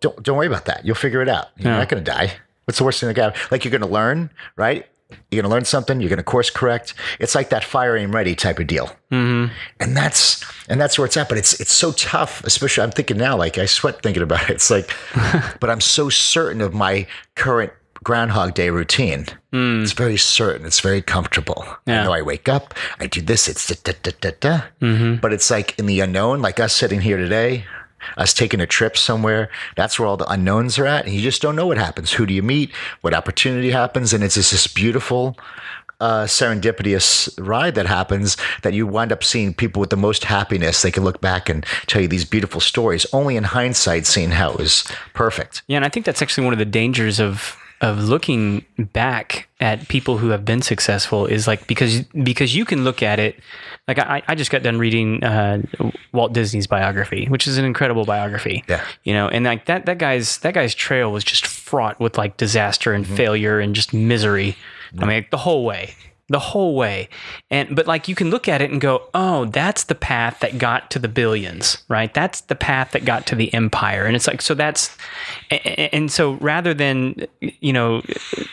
don't worry about that. You'll figure it out. You're not going to die. What's the worst thing that can happen? Like you're going to learn, right? You're going to learn something. You're going to course correct. It's like that fire aim ready type of deal. And that's where it's at. But it's so tough, especially I'm thinking now, like I sweat thinking about it. It's like, but I'm so certain of my current Groundhog Day routine. It's very certain. It's very comfortable. Yeah. I know I wake up, I do this. It's But it's like in the unknown, like us sitting here today, us taking a trip somewhere, that's where all the unknowns are at. And you just don't know what happens. Who do you meet? What opportunity happens? And it's just this beautiful, serendipitous ride that happens that you wind up seeing people with the most happiness. They can look back and tell you these beautiful stories, only in hindsight seeing how it was perfect. Yeah, and I think that's actually one of the dangers of looking back at people who have been successful is like, because you can look at it, like I just got done reading Walt Disney's biography, which is an incredible biography. Yeah. And like that guy's trail was just fraught with like disaster and failure and just misery. I mean, the whole way. But like you can look at it and go, oh, that's the path that got to the billions, right? That's the path that got to the empire. And it's like, so rather than,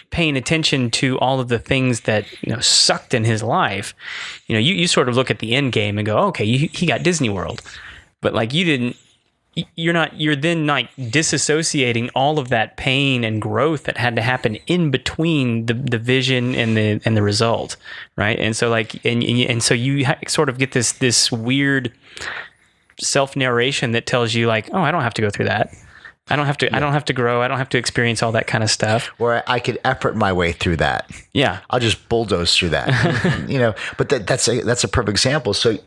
paying attention to all of the things that, sucked in his life, you sort of look at the end game and go, okay, he got Disney World, but like you're then like disassociating all of that pain and growth that had to happen in between the vision and the result, right? And so like and so you sort of get this weird self-narration that tells you like, oh, I don't have to go through that. I don't have to. Yeah. I don't have to grow. I don't have to experience all that kind of stuff. Or I could effort my way through that. Yeah, I'll just bulldoze through that. But that's a perfect example. So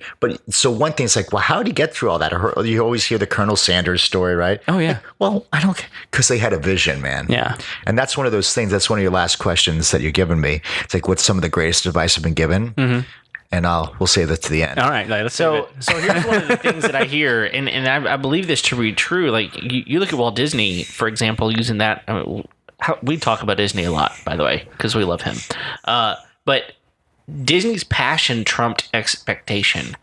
one thing is like, well, how did he get through all that? Or you always hear the Colonel Sanders story, right? Oh yeah. Like, well, I don't, because they had a vision, man. Yeah. And that's one of those things. That's one of your last questions that you're giving me. It's like, what's some of the greatest advice I've been given? and we'll save that to the end. All right, let's save it. So here's one of the things that I hear, and I believe this to be true. Like you look at Walt Disney, for example, using that. We talk about Disney a lot, by the way, because we love him. But Disney's passion trumped expectation.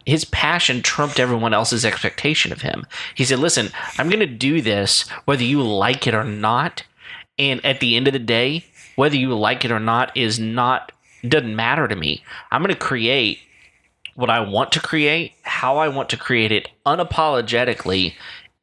His passion trumped everyone else's expectation of him. He said, listen, I'm going to do this whether you like it or not. And at the end of the day, whether you like it or not doesn't matter to me. I'm going to create what I want to create, how I want to create it unapologetically.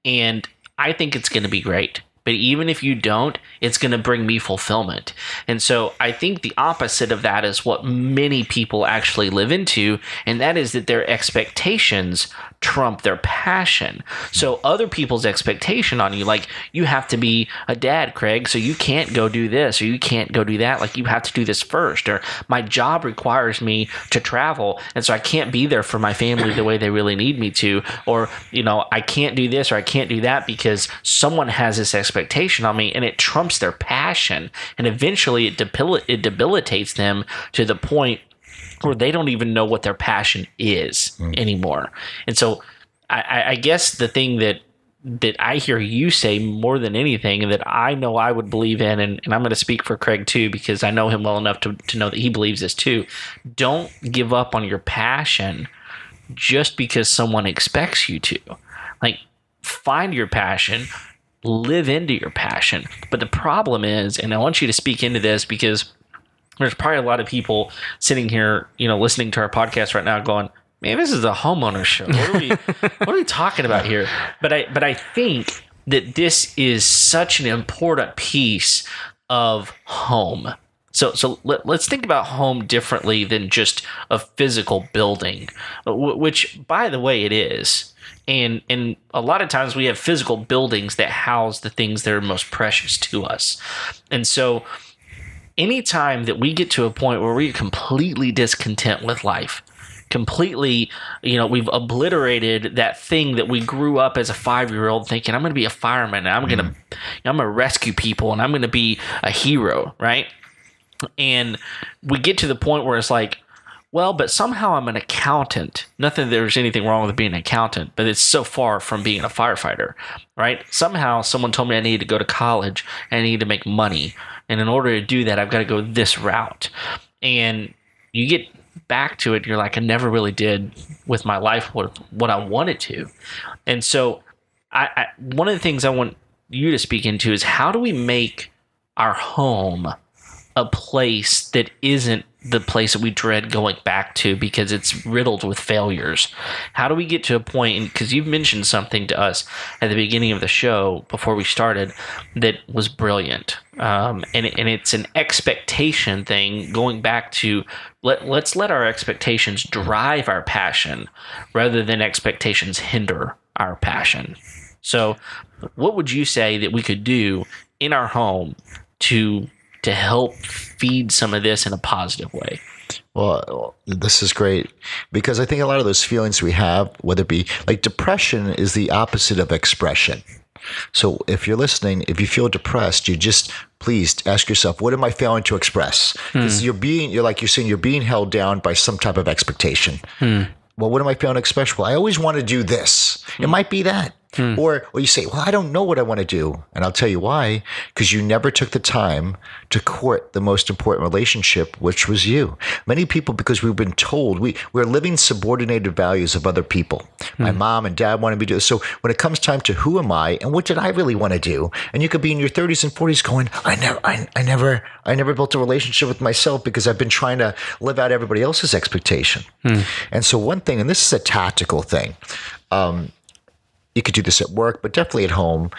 And I think it's going to be great. But even if you don't, it's going to bring me fulfillment. And so I think the opposite of that is what many people actually live into, and that is that their expectations trump their passion. So other people's expectation on you, like you have to be a dad, Craig, so you can't go do this or you can't go do that. Like you have to do this first, or my job requires me to travel, and so I can't be there for my family the way they really need me to, or I can't do this or I can't do that because someone has this expectation on me, and it trumps their passion, and eventually it debilitates them to the point where they don't even know what their passion is anymore. And so I guess the thing that I hear you say more than anything, and that I know I would believe in, and I'm going to speak for Craig too, because I know him well enough to know that he believes this too. Don't give up on your passion just because someone expects you to. Like, find your passion, live into your passion. But the problem is, and I want you to speak into this because there's probably a lot of people sitting here, listening to our podcast right now going, man, this is a homeowner show. What are we talking about here? But I think that this is such an important piece of home. So let's think about home differently than just a physical building, which, by the way, it is. And a lot of times we have physical buildings that house the things that are most precious to us. And so anytime that we get to a point where we're completely discontent with life, completely, we've obliterated that thing that we grew up as a 5-year-old thinking, I'm going to be a fireman, and I'm going to rescue people, and I'm going to be a hero, right? And we get to the point where it's like, well, but somehow I'm an accountant. Not that there's anything wrong with being an accountant, but it's so far from being a firefighter, right? Somehow someone told me I needed to go to college and I need to make money. And in order to do that, I've got to go this route. And you get back to it, you're like, I never really did with my life what I wanted to. And so I one of the things I want you to speak into is, how do we make our home a place that isn't the place that we dread going back to because it's riddled with failures? How do we get to a point, because you've mentioned something to us at the beginning of the show before we started that was brilliant, and it's an expectation thing, going back to let's let our expectations drive our passion rather than expectations hinder our passion. So what would you say that we could do in our home to help feed some of this in a positive way? Well, this is great, because I think a lot of those feelings we have, whether it be like depression, is the opposite of expression. So if you're listening, if you feel depressed, you just please ask yourself, what am I failing to express? Because you're being held down by some type of expectation. Well, what am I failing to express? Well, I always want to do this. It might be that. Or you say, well, I don't know what I want to do. And I'll tell you why. Because you never took the time to court the most important relationship, which was you. Many people, because we've been told, we're living subordinated values of other people. My mom and dad wanted me to do this. So when it comes time to who am I and what did I really want to do? And you could be in your 30s and 40s going, I never built a relationship with myself because I've been trying to live out everybody else's expectation. And so one thing, and this is a tactical thing, you could do this at work, but definitely at home.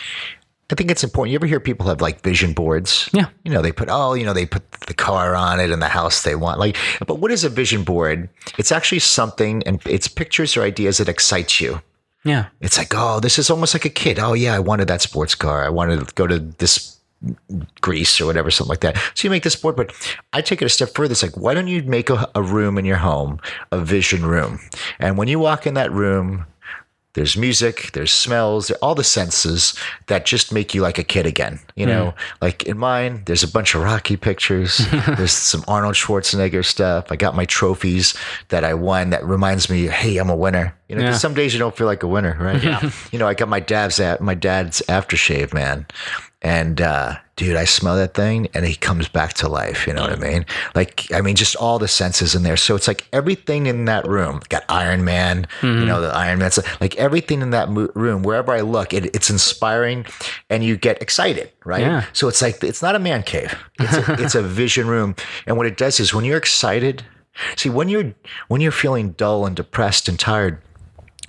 I think it's important. You ever hear people have like vision boards? Yeah. They put the car on it and the house they want. But what is a vision board? It's actually something, and it's pictures or ideas that excites you. Yeah. It's like, oh, this is almost like a kid. Oh yeah, I wanted that sports car. I wanted to go to this Greece or whatever, something like that. So you make this board, but I take it a step further. It's like, why don't you make a room in your home, a vision room? And when you walk in that room, there's music, there's smells, all the senses that just make you like a kid again. You know, like in mine, there's a bunch of Rocky pictures. There's some Arnold Schwarzenegger stuff. I got my trophies that I won that reminds me, hey, I'm a winner. You know, 'cause some days you don't feel like a winner, right? Yeah. You know, I got my dad's aftershave, man. And dude, I smell that thing and he comes back to life. You know what I mean? Like, I mean, just all the senses in there. So it's like everything in that room. Got Iron Man, you know, the Iron Man. Like everything in that room, wherever I look, it's inspiring and you get excited, right? Yeah. So it's like, it's not a man cave. It's a vision room. And what it does is when you're excited, see, when you're feeling dull and depressed and tired,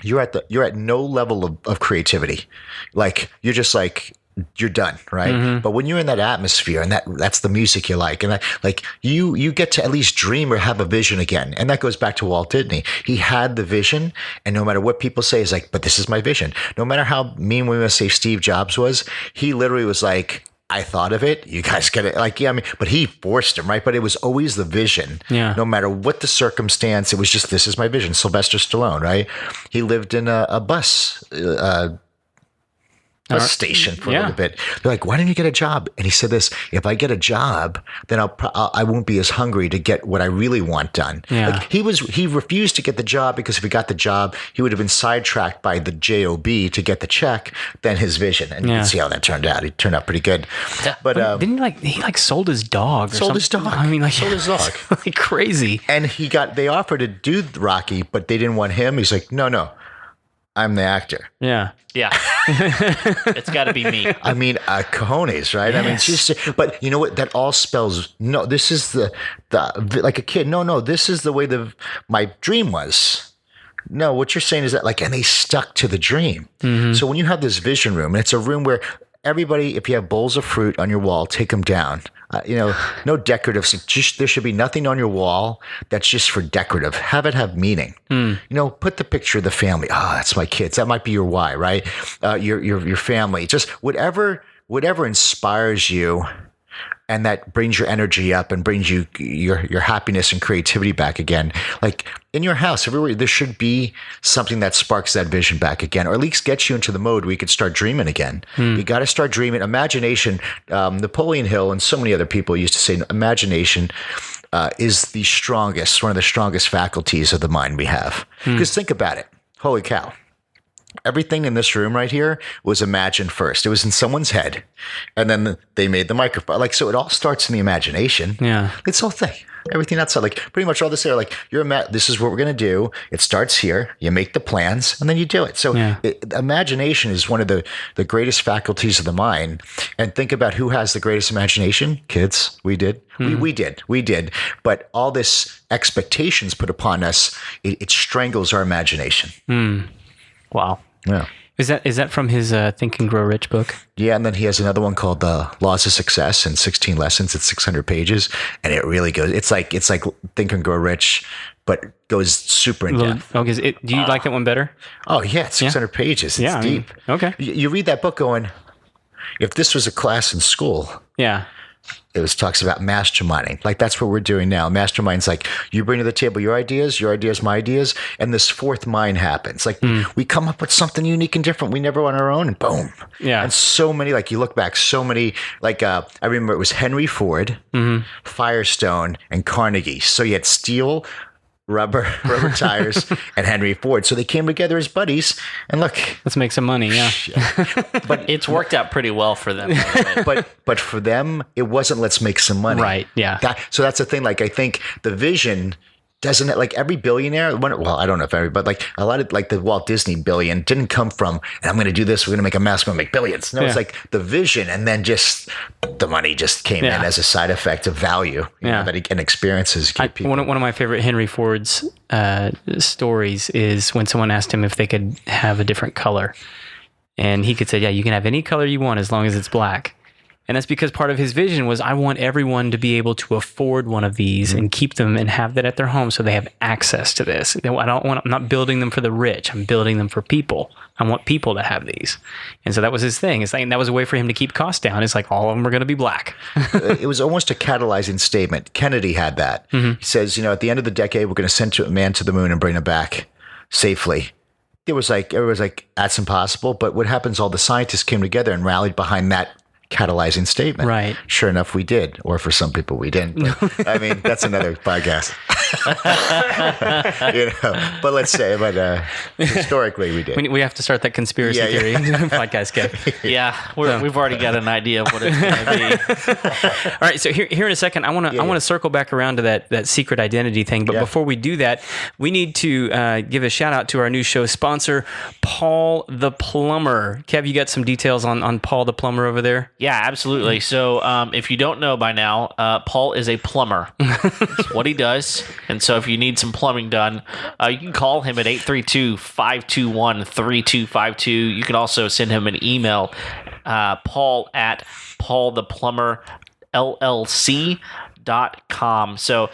you're at no level of creativity. Like you're just like, you're done, right? But when you're in that atmosphere and that's the music you like, and that, like you get to at least dream or have a vision again. And that goes back to Walt Disney. He had the vision, and no matter what people say, is like, but this is my vision. No matter how mean we must say Steve Jobs was, he literally was like, I thought of it. You guys get it. Like, yeah, I mean, but he forced him, right? But it was always the vision. Yeah. No matter what the circumstance, it was just, this is my vision. Sylvester Stallone, right? He lived in a bus station for a little bit. They're like, why didn't you get a job? And he said this, if I get a job, then I won't be as hungry to get what I really want done. Yeah. Like he refused to get the job because if he got the job, he would have been sidetracked by the job to get the check than his vision. And you can see how that turned out. He turned out pretty good. But didn't he sold his dog? Sold his dog. I mean, like sold his dog. Like crazy. And they offered to do Rocky, but they didn't want him. He's like, no, I'm the actor. Yeah. Yeah. It's got to be me. I mean, cojones, right? Yes. I mean, it's just, but you know what? That all spells, no, this is the like a kid. No, this is the way my dream was. No, what you're saying is that like, and they stuck to the dream. So when you have this vision room, and it's a room where everybody, if you have bowls of fruit on your wall, take them down. You know, no decorative. Just there should be nothing on your wall that's just for decorative. Have it have meaning. You know, put the picture of the family. Oh, that's my kids. That might be your why, right? Your family. Just whatever inspires you, and that brings your energy up and brings you your happiness and creativity back again. Like in your house, everywhere, there should be something that sparks that vision back again, or at least gets you into the mode where you could start dreaming again. You got to start dreaming. Imagination, Napoleon Hill and so many other people used to say imagination is the strongest, one of the strongest faculties of the mind we have. Because think about it. Holy cow. Everything in this room right here was imagined first. It was in someone's head, and then they made the microphone. Like, so it all starts in the imagination. Yeah. It's the whole thing. Everything outside, like pretty much all this there, like this is what we're going to do. It starts here. You make the plans and then you do it. So imagination is one of the greatest faculties of the mind. And think about who has the greatest imagination. Kids, we did. We did. But all this expectations put upon us, it strangles our imagination. Wow. Yeah. Is that from his Think and Grow Rich book? Yeah, and then he has another one called Laws of Success in 16 lessons. It's 600 pages, and it really goes. It's like Think and Grow Rich, but goes super in depth. Okay, do you like that one better? Oh yeah, it's 600 pages. It's deep. Okay. You read that book going, if this was a class in school, it talks about masterminding. Like that's what we're doing now. Mastermind's like you bring to the table your ideas, my ideas, and this fourth mind happens. Like we come up with something unique and different we never on our own, and boom. Yeah. And so many, like you look back, so many, like I remember it was Henry Ford, Firestone, and Carnegie. So you had steel, rubber tires, and Henry Ford. So they came together as buddies, and look, let's make some money. Yeah. But it's worked out pretty well for them. but for them, it wasn't let's make some money. Right. Yeah. So that's the thing. Like I think the vision doesn't it, like every billionaire. Well, I don't know if every, but like a lot of like the Walt Disney billion didn't come from, and I'm going to do this. We're going to make a mess. We're going to make billions. No, it's like the vision, and then just the money just came in as a side effect of value. You know, that and experiences. One of my favorite Henry Ford's stories is when someone asked him if they could have a different color, and he could say, "Yeah, you can have any color you want as long as it's black." And that's because part of his vision was, I want everyone to be able to afford one of these and keep them and have that at their home so they have access to this. I'm not building them for the rich. I'm building them for people. I want people to have these. And so that was his thing. It's like, and that was a way for him to keep costs down. It's like all of them are going to be black. It was almost a catalyzing statement. Kennedy had that. He says, at the end of the decade, we're going to send a man to the moon and bring him back safely. there was like, everybody was like, that's impossible. But what happens, all the scientists came together and rallied behind that catalyzing statement. Right. Sure enough, we did. Or for some people, we didn't. But, I mean, that's another podcast. But let's say, historically, we did. We have to start that conspiracy theory podcast, Kev. Yeah, we've already got an idea of what it's going to be. All right, so here in a second, I want to circle back around to that secret identity thing. But before we do that, we need to give a shout out to our new show sponsor, Paul the Plumber. Kev, you got some details on Paul the Plumber over there? Yeah, absolutely. So if you don't know by now, Paul is a plumber. That's what he does. And so if you need some plumbing done, you can call him at 832-521-3252. You can also send him an email, Paul at paultheplumbernllc.com. So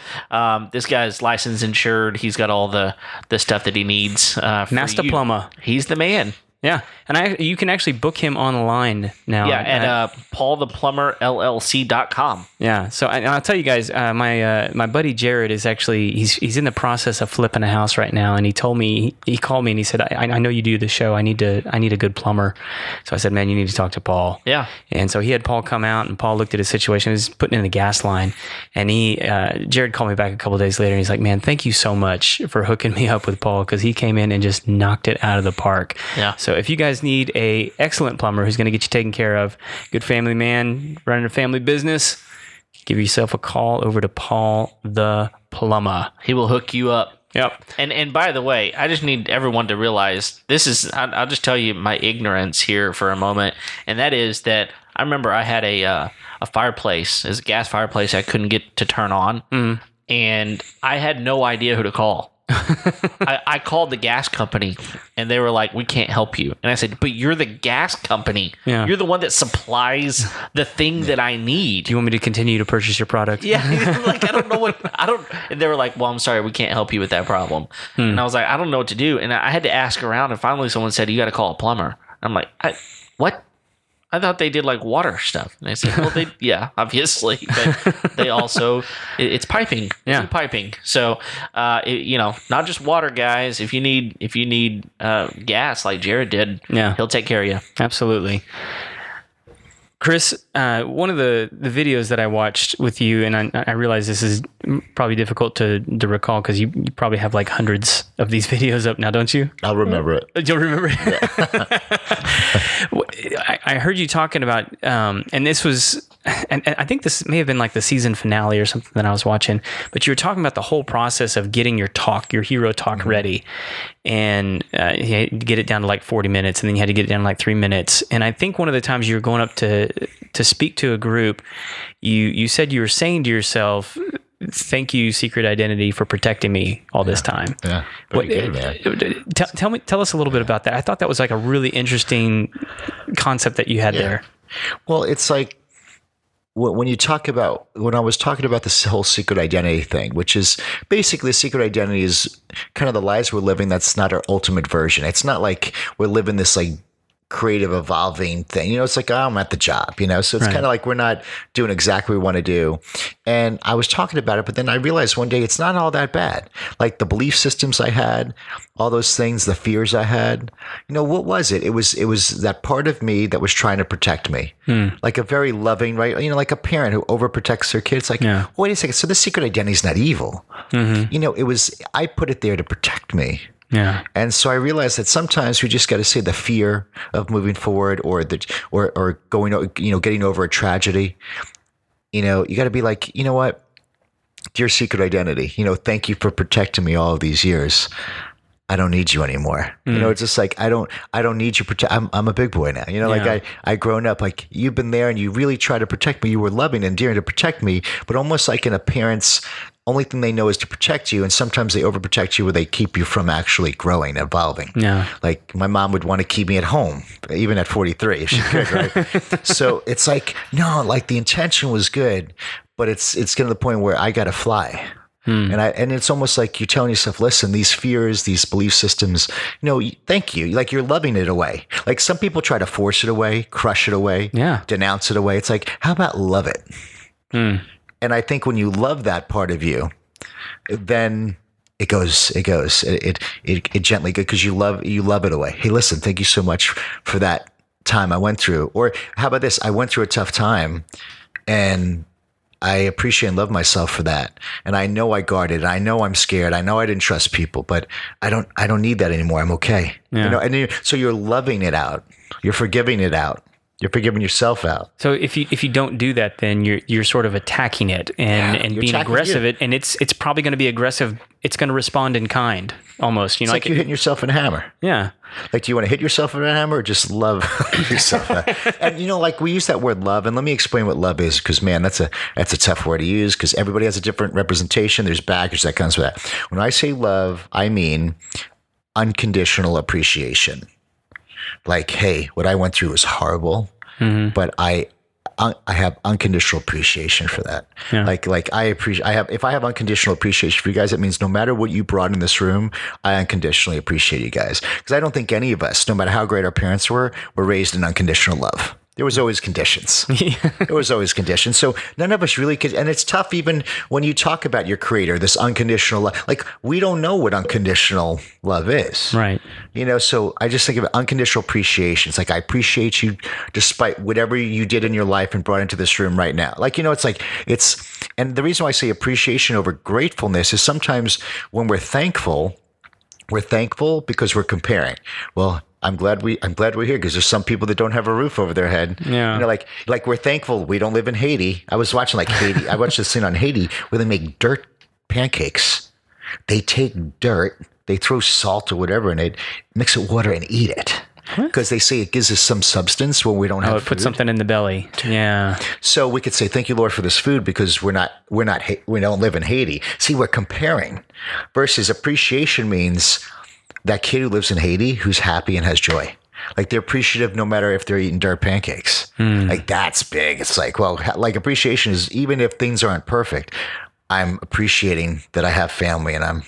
this guy's licensed, insured. He's got all the stuff that he needs. Master plumber. He's the man. Yeah, and you can actually book him online now. Yeah, at paultheplumbernllc.com. Yeah, so I'll tell you guys, my buddy Jared is actually he's in the process of flipping a house right now, and he called me and he said, I know you do the show. I need a good plumber. So I said, man, you need to talk to Paul. Yeah, and so he had Paul come out, and Paul looked at his situation. He was putting in the gas line, and Jared called me back a couple of days later, and he's like, man, thank you so much for hooking me up with Paul, because he came in and just knocked it out of the park. Yeah. So if you guys need a excellent plumber who's going to get you taken care of, good family man running a family business, give yourself a call over to Paul the Plumber. He will hook you up. Yep. And by the way, I just need everyone to realize this is, I'll just tell you my ignorance here for a moment. And that is that I remember I had a fireplace, it's a gas fireplace I couldn't get to turn on. Mm. And I had no idea who to call. I called the gas company and they were like, we can't help you. And I said, but you're the gas company. Yeah. You're the one that supplies the thing that I need. Do you want me to continue to purchase your product? Yeah. Like, and they were like, well, I'm sorry, we can't help you with that problem. And I was like, I don't know what to do. And I had to ask around, and finally someone said, you got to call a plumber. I'm like, what? I thought they did like water stuff. And they said, well, obviously, but they also, it's piping. Yeah. Piping. So, not just water, guys. If you need gas like Jared did, he'll take care of you. Absolutely. Chris, one of the videos that I watched with you, and I realize this is probably difficult to recall because you probably have like hundreds of these videos up now, don't you? I'll remember it. You'll remember it? Yeah. I heard you talking about, and this was, and I think this may have been like the season finale or something that I was watching, but you were talking about the whole process of getting your hero talk ready. And you had to get it down to like 40 minutes, and then you had to get it down to like 3 minutes. And I think one of the times you were going up to speak to a group, you said you were saying to yourself, thank you, Secret Identity, for protecting me all this time. Yeah. Good, man. Tell us a little bit about that. I thought that was like a really interesting concept that you had there. Well, it's like, when I was talking about this whole secret identity thing, which is basically a secret identity is kind of the lives we're living. That's not our ultimate version. It's not like we're living this like creative, evolving thing. It's like, I'm at the job, so it's kind of like we're not doing exactly what we want to do. And I was talking about it, but then I realized one day it's not all that bad. Like the belief systems I had, all those things, the fears I had, what was it? It was that part of me that was trying to protect me. Like a very loving, right? Like a parent who overprotects their kids. Like, wait a second. So the secret identity is not evil. Mm-hmm. I put it there to protect me. Yeah. And so I realized that sometimes we just got to say the fear of moving forward or going, getting over a tragedy. You got to be like, you know what? Dear secret identity, thank you for protecting me all of these years. I don't need you anymore. It's just like, I don't need you. I'm a big boy now. Like I grown up, like you've been there and you really try to protect me. You were loving and endearing to protect me, but almost like in a parent's only thing they know is to protect you. And sometimes they overprotect you where they keep you from actually growing, evolving. Yeah. Like my mom would want to keep me at home, even at 43 if she could, right? So it's like, no, like the intention was good, but it's getting to the point where I got to fly. And it's almost like you're telling yourself, listen, these fears, these belief systems, thank you. Like you're loving it away. Like some people try to force it away, crush it away, denounce it away. It's like, how about love it? And I think when you love that part of you, then it gently goes because you love it away. Hey, listen, thank you so much for that time I went through. Or how about this? I went through a tough time, and I appreciate and love myself for that. And I know I guarded. I know I'm scared. I know I didn't trust people, but I don't need that anymore. I'm okay. Yeah. So you're loving it out. You're forgiving it out. You're forgiving yourself out. So if you don't do that, then you're sort of attacking it and being aggressive. And it's probably going to be aggressive. It's going to respond in kind, almost. It's like you're hitting yourself in a hammer. Yeah. Like, do you want to hit yourself with a hammer or just love yourself? And we use that word love, and let me explain what love is, because man, that's a tough word to use, because everybody has a different representation. There's baggage that comes with that. When I say love, I mean unconditional appreciation. Like, hey, what I went through was horrible, but I have unconditional appreciation for that. Yeah. Like if I have unconditional appreciation for you guys, it means no matter what you brought in this room, I unconditionally appreciate you guys. Because I don't think any of us, no matter how great our parents were raised in unconditional love. There was always conditions. There was always conditions. So none of us really could. And it's tough even when you talk about your creator, this unconditional love. Like, we don't know what unconditional love is. Right. So I just think of unconditional appreciation. It's like, I appreciate you despite whatever you did in your life and brought into this room right now. Like, and the reason why I say appreciation over gratefulness is sometimes when we're thankful because we're comparing. Well, I'm glad we're here because there's some people that don't have a roof over their head. Yeah. Like we're thankful we don't live in Haiti. I was watching Haiti. I watched this thing on Haiti where they make dirt pancakes. They take dirt, they throw salt or whatever in it, mix it with water and eat it. Because they say it gives us some substance when we don't have food. Put something in the belly. Yeah. So we could say, thank you, Lord, for this food, because we don't live in Haiti. See, we're comparing versus appreciation means that kid who lives in Haiti who's happy and has joy. Like, they're appreciative no matter if they're eating dirt pancakes. Like, that's big. It's like, well, like, appreciation is, even if things aren't perfect, I'm appreciating that I have family and I'm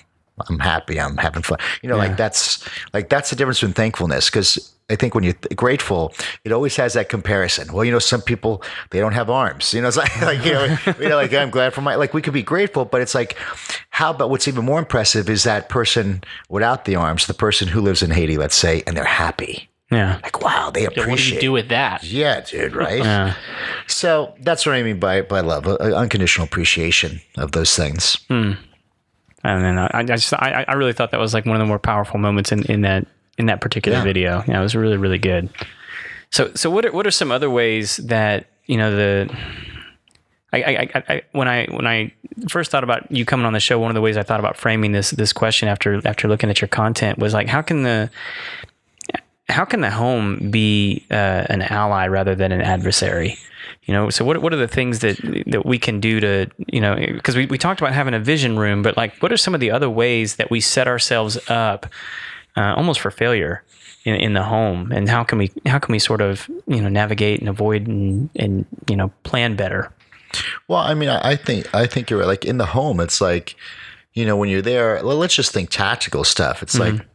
happy, I'm having fun. That's the difference in thankfulness. Because I think when you're grateful, it always has that comparison. Well, some people, they don't have arms. It's like I'm glad for we could be grateful, but it's like, how about what's even more impressive is that person without the arms, the person who lives in Haiti, let's say, and they're happy. Yeah. Like, wow, they appreciate. What do you do with that? Yeah, dude, right? Yeah. So that's what I mean by love, unconditional appreciation of those things. And then I really thought that was like one of the more powerful moments in that particular video. Yeah, it was really, really good. So what are some other ways that, when I first thought about you coming on the show, one of the ways I thought about framing this question after looking at your content was like, how can the home be an ally rather than an adversary? So what are the things that we can do to, because we talked about having a vision room, but like, what are some of the other ways that we set ourselves up almost for failure in the home, and how can we sort of navigate and avoid and plan better? Well, I mean, I think you're right. Like, in the home, it's like, when you're there, let's just think tactical stuff. It's like,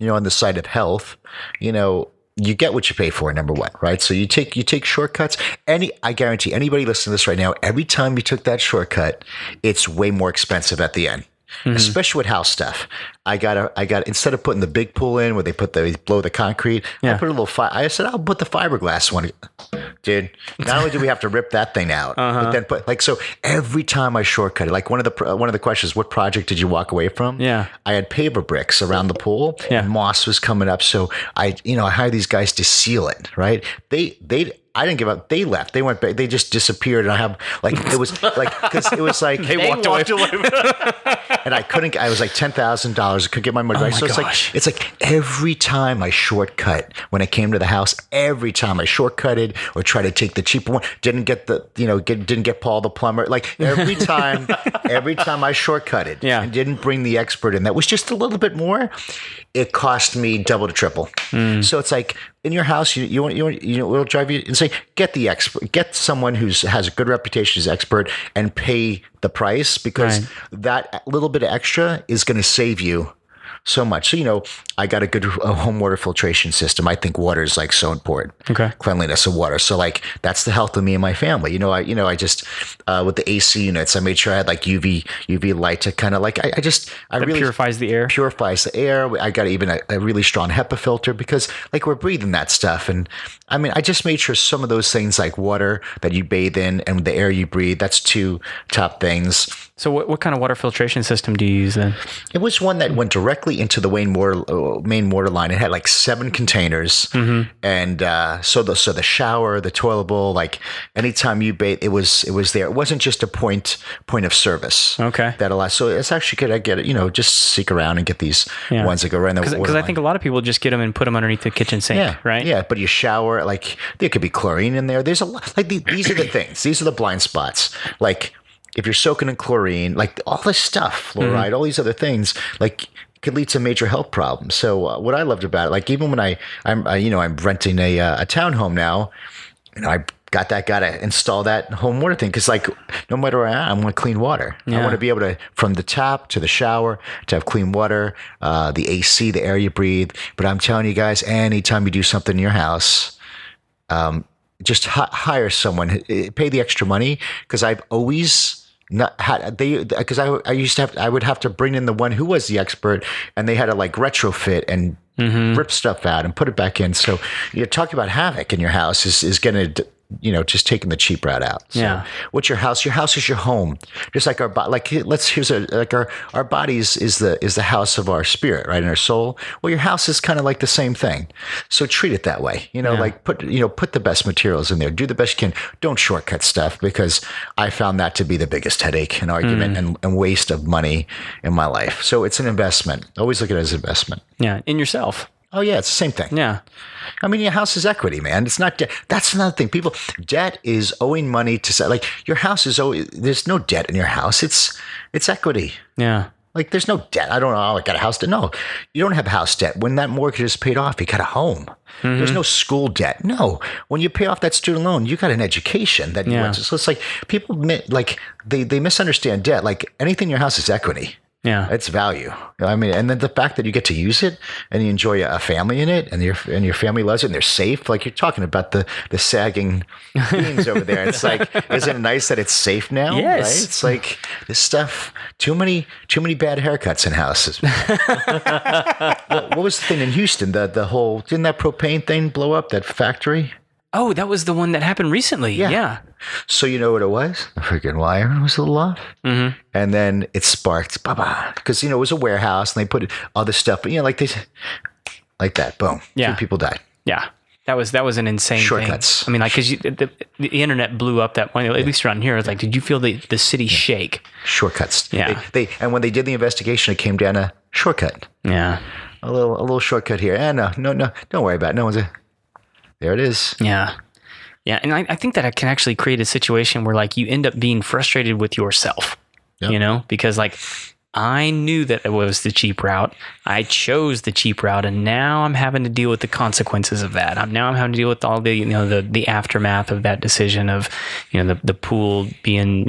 on the side of health, you get what you pay for, number one, right? So you take shortcuts. I guarantee anybody listening to this right now, every time you took that shortcut, it's way more expensive at the end. Especially with house stuff. I got instead of putting the big pool in where they blow the concrete, I put a little I said, I'll put the fiberglass one. Dude, not only do we have to rip that thing out, but then so every time I shortcutted, like one of the questions, what project did you walk away from? Yeah. I had paver bricks around the pool and moss was coming up. So I hired these guys to seal it, right? I didn't give up. They left. They went back. They just disappeared. And I have because it was like they walked away. And I couldn't. I was like $10,000. I couldn't get my money back. So it's like every time I shortcut when I came to the house, every time I shortcutted or tried to take the cheaper one, didn't get didn't get Paul the plumber. Like every time I shortcutted and didn't bring the expert in, that was just a little bit more. It cost me double to triple. So it's like, in your house, it'll drive you insane. Get the expert, get someone who has a good reputation as expert, and pay the price, because that little bit of extra is going to save you so much. So, I got a good home water filtration system. I think water is like so important. Okay. Cleanliness of water. So like that's the health of me and my family. I just with the AC units, I made sure I had like UV light to kind of like I really purifies the air. Purifies the air. I got even a really strong HEPA filter because like we're breathing that stuff. And I mean, I just made sure some of those things like water that you bathe in and the air you breathe, that's two top things. So what kind of water filtration system do you use then? It was one that went directly into the main water line. It had like 7 containers, and so the shower, the toilet bowl, like anytime you bathe, it was there. It wasn't just a point of service. Okay. That allows. So it's actually good. I get it. Just seek around and get these ones that go right in the water line. Because I think a lot of people just get them and put them underneath the kitchen sink, right? Yeah, but you shower, like there could be chlorine in there. There's a lot. Like these are the things. These are the blind spots. Like if you're soaking in chlorine, like all this stuff, fluoride, all these other things, like could lead to major health problems. So what I loved about it, like even when I'm renting a townhome now, I got to install that home water thing because like no matter where I want clean water. I want to be able to from the tap to the shower to have clean water, the AC, the air you breathe. But I'm telling you guys, anytime you do something in your house, just hire someone, pay the extra money because I've always. Because I would have to bring in the one who was the expert, and they had to like retrofit and rip stuff out and put it back in. So you're talking about havoc in your house is going to just taking the cheap route out. So what's your house? Your house is your home. Just like our body, our bodies is the house of our spirit, right? And our soul. Well, your house is kind of like the same thing. So treat it that way. Like put the best materials in there. Do the best you can. Don't shortcut stuff because I found that to be the biggest headache and argument and waste of money in my life. So it's an investment. Always look at it as an investment. Yeah. In yourself. Oh yeah, it's the same thing. Yeah. I mean, your house is equity, man. It's not debt. That's another thing. Debt is owing money to like your house is there's no debt in your house. It's equity. Yeah. Like there's no debt. I don't know. I got a house debt. No, you don't have house debt. When that mortgage is paid off, you got a home. There's no school debt. No, when you pay off that student loan, you got an education that you went to. So it's like people they misunderstand debt. Like anything in your house is equity. Yeah, it's value. I mean, and then the fact that you get to use it and you enjoy a family in it, and your family loves it, and they're safe. Like you're talking about the sagging beams over there. It's like, isn't it nice that it's safe now? Yes. Right? It's like this stuff. Too many bad haircuts in houses. What was the thing in Houston? The whole didn't that propane thing blow up that factory? Oh, that was the one that happened recently. Yeah. So you know what it was? The freaking wire was a little off. And then it sparked, because, it was a warehouse and they put all this stuff, like that, boom. Yeah. 2 people died. Yeah. That was an insane shortcuts. thing. I mean, like, because the internet blew up that one, at least around here. It's like, did you feel the city shake? Shortcuts. Yeah. And when they did the investigation, it came down a shortcut. Yeah. A little shortcut here. No, don't worry about it. No one's there it is. Yeah. Yeah. And I think that it can actually create a situation where like you end up being frustrated with yourself, because like I knew that it was the cheap route. I chose the cheap route, and now I'm having to deal with the consequences of that. I'm having to deal with all the, the aftermath of that decision of, the pool being,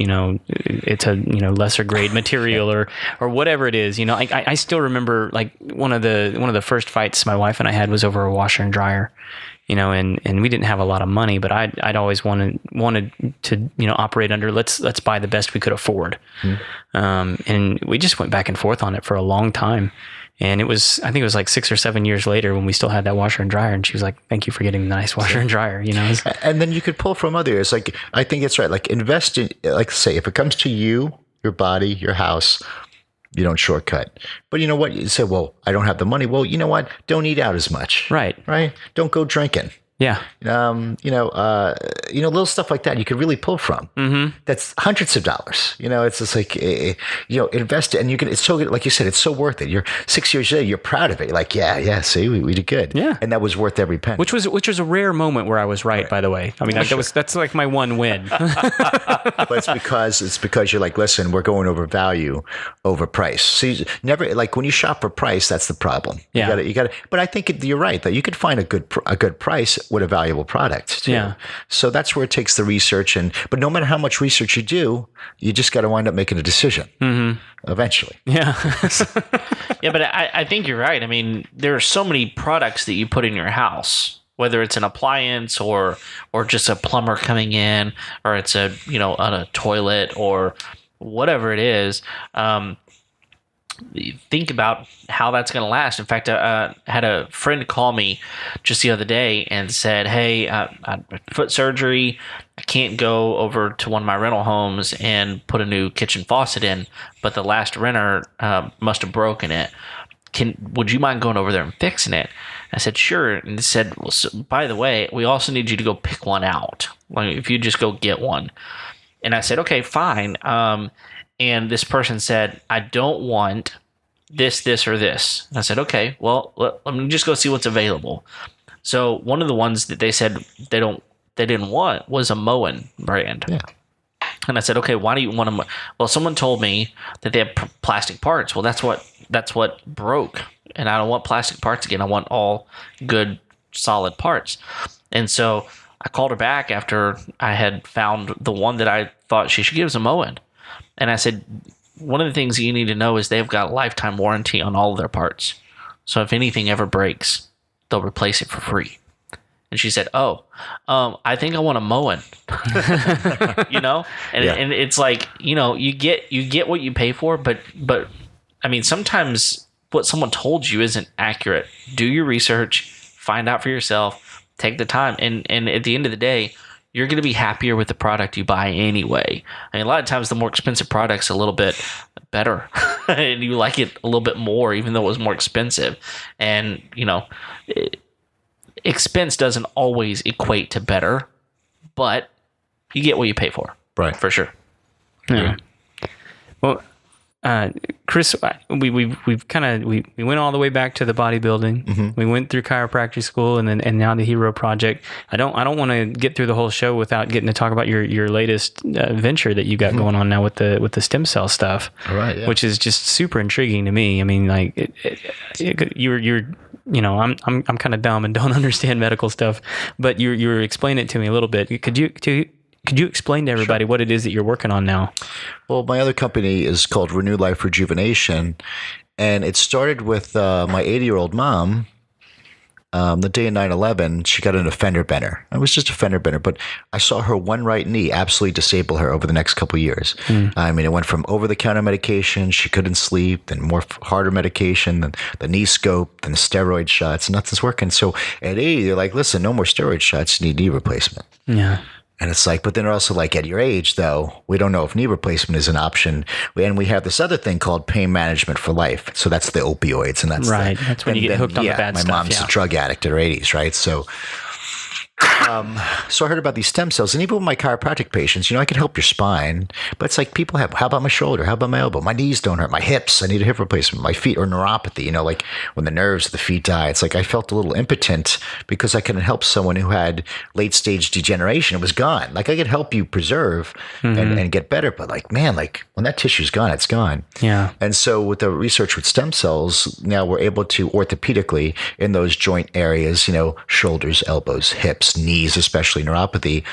it's a, lesser grade material or whatever it is. I still remember like one of the first fights my wife and I had was over a washer and dryer. And we didn't have a lot of money, but I'd always wanted to, operate under let's buy the best we could afford. And we just went back and forth on it for a long time. And I think it was like 6 or 7 years later when we still had that washer and dryer. And she was like, thank you for getting the nice washer and dryer, And then you could pull from others. Like, I think it's right. Like invest in, like say, if it comes to you, your body, your house, you don't shortcut. But you know what? You say, well, I don't have the money. Well, you know what? Don't eat out as much. Right. Don't go drinking. Yeah. Little stuff like that you could really pull from. That's hundreds of dollars. It's just like, invest it, and you can. It's so good, like you said, it's so worth it. You're 6 years later, you're proud of it. You're like, yeah. See, we did good. Yeah. And that was worth every penny. Which was a rare moment where I was right. By the way, I mean that's like my one win. But it's because you're like, listen, we're going over value, over price. So you never like when you shop for price, that's the problem. Yeah. You got to. But I think you're right that you could find a good price what a valuable product too. Yeah. So that's where it takes the research, but no matter how much research you do, you just got to wind up making a decision eventually. Yeah. Yeah, but I think you're right. I mean, there are so many products that you put in your house, whether it's an appliance or just a plumber coming in, or it's on a toilet or whatever it is. Think about how that's going to last. In fact, I had a friend call me just the other day and said, hey, I had foot surgery. I can't go over to one of my rental homes and put a new kitchen faucet in, but the last renter must have broken it. Would you mind going over there and fixing it? I said, sure. And they said, well, so, by the way, we also need you to go pick one out. Like, if you just go get one. And I said, okay, fine. And this person said, I don't want this, or this. And I said, okay, well, let me just go see what's available. So one of the ones that they said they didn't want was a Moen brand. Yeah. And I said, okay, why do you want to? Well, someone told me that they have plastic parts. Well, that's what broke. And I don't want plastic parts again. I want all good, solid parts. And so I called her back after I had found the one that I thought she should give us a Moen. And I said, one of the things you need to know is they've got a lifetime warranty on all of their parts. So if anything ever breaks, they'll replace it for free. And she said, I think I want a Moen. And it's like, you get what you pay for, but I mean, sometimes what someone told you isn't accurate. Do your research, find out for yourself, take the time. And at the end of the day, you're going to be happier with the product you buy anyway. I mean, a lot of times the more expensive product's a little bit better and you like it a little bit more, even though it was more expensive. And, expense doesn't always equate to better, but you get what you pay for. Right. For sure. Yeah. Well, Chris, we went all the way back to the bodybuilding. Mm-hmm. We went through chiropractic school and now the Hero Project. I don't want to get through the whole show without getting to talk about your latest venture that you got going on now with the stem cell stuff. All right, yeah. Which is just super intriguing to me. I mean, like you're I'm kind of dumb and don't understand medical stuff, but you're explaining it to me a little bit. Could you explain to everybody what it is that you're working on now? Well, my other company is called Renew Life Rejuvenation, and it started with my 80-year-old mom. The day of 9/11, she got a fender bender. It was just a fender bender, but I saw her one right knee absolutely disable her over the next couple of years. I mean, it went from over-the-counter medication, she couldn't sleep, then more harder medication, then the knee scope, then the steroid shots, nothing's working. So at 80, they're like, listen, no more steroid shots, you need knee replacement. Yeah. And it's like, but then they're also like, at your age, though, we don't know if knee replacement is an option. And we have this other thing called pain management for life. So that's the opioids. And that's right. That's when you get hooked on the bad stuff. My mom's a drug addict in her 80s, right? So I heard about these stem cells, and even with my chiropractic patients, I can help your spine, but it's like people have, how about my shoulder? How about my elbow? My knees don't hurt. My hips, I need a hip replacement. My feet, or neuropathy, like when the nerves of the feet die, it's like I felt a little impotent because I couldn't help someone who had late stage degeneration. It was gone. Like I could help you preserve and get better, but like, man, like when that tissue's gone, it's gone. Yeah. And so with the research with stem cells, now we're able to orthopedically in those joint areas, shoulders, elbows, hips, knees, especially neuropathy,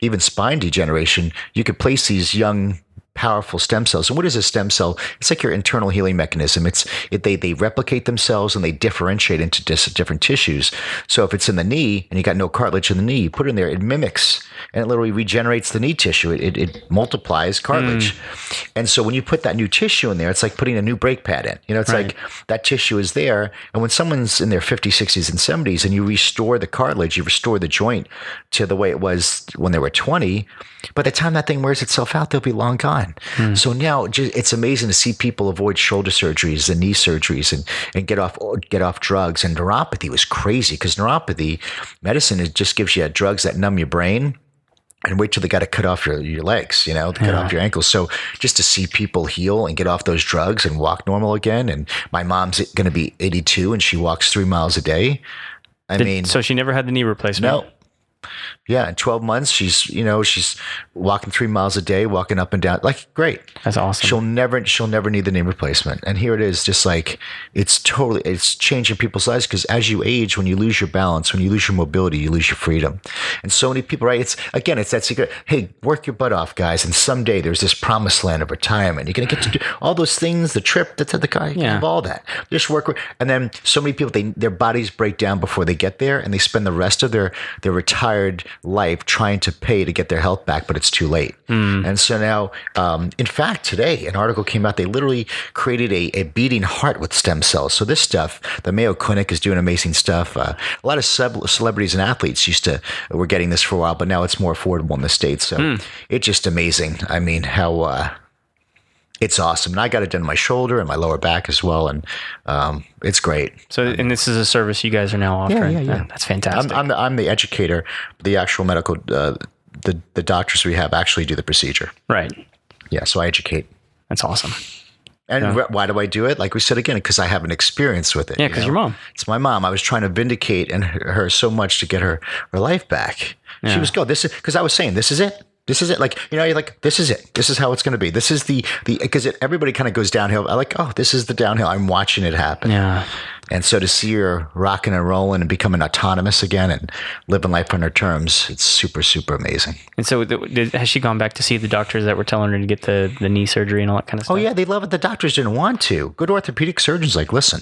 even spine degeneration, you could place these young, powerful stem cells. And what is a stem cell? It's like your internal healing mechanism. They replicate themselves and they differentiate into different tissues. So if it's in the knee and you got no cartilage in the knee, you put it in there, it mimics and it literally regenerates the knee tissue. It multiplies cartilage. And so when you put that new tissue in there, it's like putting a new brake pad in. It's like that tissue is there. And when someone's in their 50s, 60s, and 70s and you restore the cartilage, you restore the joint to the way it was when they were 20, by the time that thing wears itself out, they'll be long gone. So now it's amazing to see people avoid shoulder surgeries and knee surgeries and get off drugs. And neuropathy was crazy because neuropathy medicine, it just gives you drugs that numb your brain. And wait till they got to cut off your legs, cut off your ankles. So just to see people heal and get off those drugs and walk normal again. And my mom's going to be 82 and she walks 3 miles a day. I mean, so she never had the knee replacement? Yeah, in 12 months, she's walking 3 miles a day, walking up and down. Like, great. That's awesome. She'll never need the knee replacement. And here it is, just like it's changing people's lives, because as you age, when you lose your balance, when you lose your mobility, you lose your freedom. And so many people, right? It's that secret. Hey, work your butt off, guys. And someday there's this promised land of retirement. You're going to get to do all those things, the trip, the car, you can have all that. Just work. And then so many people, their bodies break down before they get there, and they spend the rest of their retired life trying to pay to get their health back, but it's too late. And so now, in fact, today an article came out. They literally created a beating heart with stem cells. So this stuff, the Mayo Clinic is doing amazing stuff. A lot of celebrities and athletes were getting this for a while, but now it's more affordable in the States. So it's just amazing. I mean, how it's awesome. And I got it done in my shoulder and my lower back as well. And it's great. So, and this is a service you guys are now offering. Yeah. That's fantastic. I'm the educator. The actual medical, the doctors we have actually do the procedure. Right. Yeah. So I educate. That's awesome. And why do I do it? Like we said again, because I have an experience with it. Yeah, because your mom. It's my mom. I was trying to vindicate her so much to get her life back. Yeah. She was this is because I was saying, this is it. This is it. Like, you're like, this is it. This is how it's going to be. This is because everybody kind of goes downhill. I like, this is the downhill. I'm watching it happen. Yeah. And so to see her rocking and rolling and becoming autonomous again and living life on her terms, it's super, super amazing. And so has she gone back to see the doctors that were telling her to get the knee surgery and all that kind of stuff? Oh, yeah. They love it. The doctors didn't want to. Good orthopedic surgeons like, listen,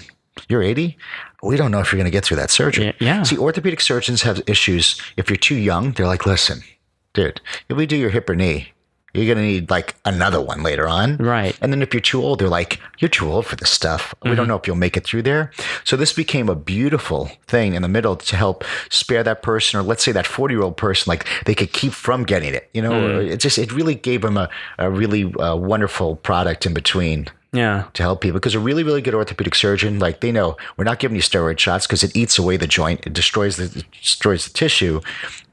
you're 80. We don't know if you're going to get through that surgery. Yeah. See, orthopedic surgeons have issues. If you're too young, they're like, listen, dude, if we do your hip or knee, you're going to need like another one later on. Right. And then if you're too old, they're like, you're too old for this stuff. We don't know if you'll make it through there. So this became a beautiful thing in the middle to help spare that person, or let's say that 40-year-old person, like they could keep from getting it. It really gave them a really wonderful product in between. Yeah. To help people, because a really, really good orthopedic surgeon, like they know we're not giving you steroid shots because it eats away the joint, it destroys the tissue,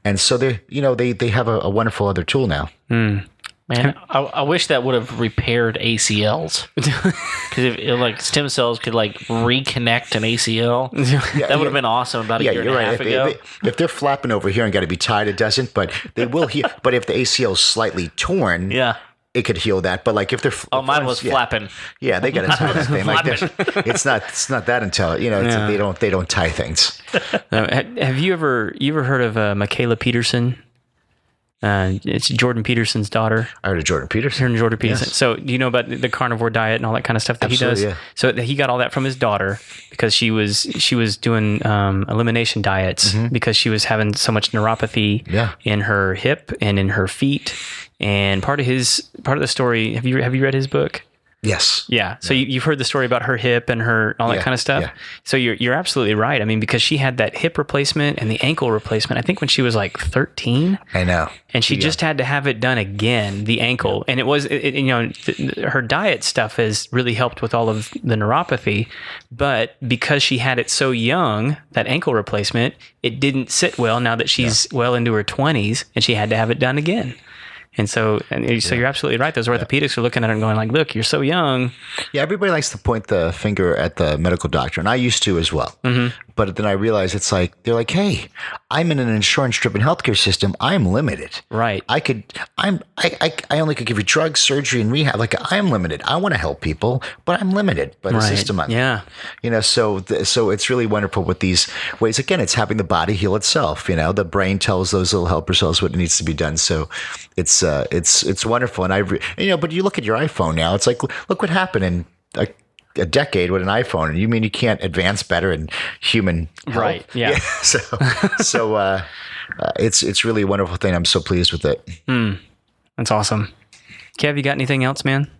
and so they have a wonderful other tool now. Man, I wish that would have repaired ACLs, because if like stem cells could like reconnect an ACL, that would have been awesome about a year and a half ago. If they're flapping over here and got to be tied, it doesn't, but they will heal. But if the ACL is slightly torn, it could heal that. But like if they're mine was flapping. Yeah, they got to tie that thing. Like it's not that intelligent. They don't tie things. Have you ever heard of Michaela Peterson? It's Jordan Peterson's daughter. I heard of Jordan Peterson. Yes. So do you know about the carnivore diet and all that kind of stuff that Absolutely, he does? Yeah. So he got all that from his daughter because she was doing elimination diets because she was having so much neuropathy in her hip and in her feet. And part of the story, have you read his book? Yes. Yeah. So you've heard the story about her hip and all that kind of stuff. Yeah. So you're absolutely right. I mean, because she had that hip replacement and the ankle replacement, I think when she was like 13. I know. And she just had to have it done again, the ankle. And it was, her diet stuff has really helped with all of the neuropathy. But because she had it so young, that ankle replacement, it didn't sit well now that she's well into her 20s, and she had to have it done again. And so you're absolutely right. Those orthopedics are looking at her and going like, look, you're so young. Yeah, everybody likes to point the finger at the medical doctor, and I used to as well. But then I realized it's like, they're like, hey, I'm in an insurance-driven healthcare system. I'm limited. Right. I only could give you drugs, surgery, and rehab. Like, I'm limited. I want to help people, but I'm limited by the system. So it's really wonderful with these ways. Again, it's having the body heal itself. The brain tells those little helper cells what needs to be done. So it's wonderful. And but you look at your iPhone now. It's like, look what happened in a decade with an iPhone, and you mean you can't advance better in human health? Right. Yeah. So it's really a wonderful thing. I'm so pleased with it. That's awesome. Kev, you got anything else, man?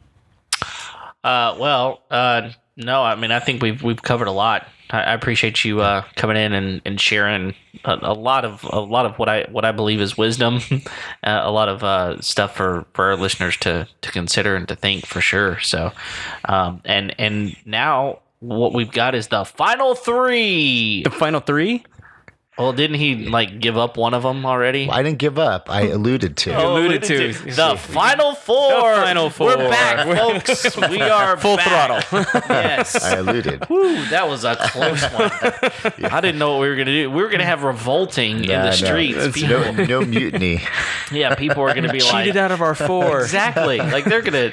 No. I mean, I think we've covered a lot. I appreciate you coming in and sharing a lot of what I believe is wisdom, a lot of stuff for our listeners to consider and to think for sure. So, and now what we've got is the final three. The final three? Well, didn't he like give up one of them already? I didn't give up. I alluded to. alluded to. The Final Four. The Final Four. We're back, folks. We are Full back. throttle. Yes. I alluded. Woo, that was a close one. I didn't know what we were going to do. We were going to have revolting in the streets. People, No mutiny. yeah, people are going to be like, Cheated out of our 4. exactly. Like they're gonna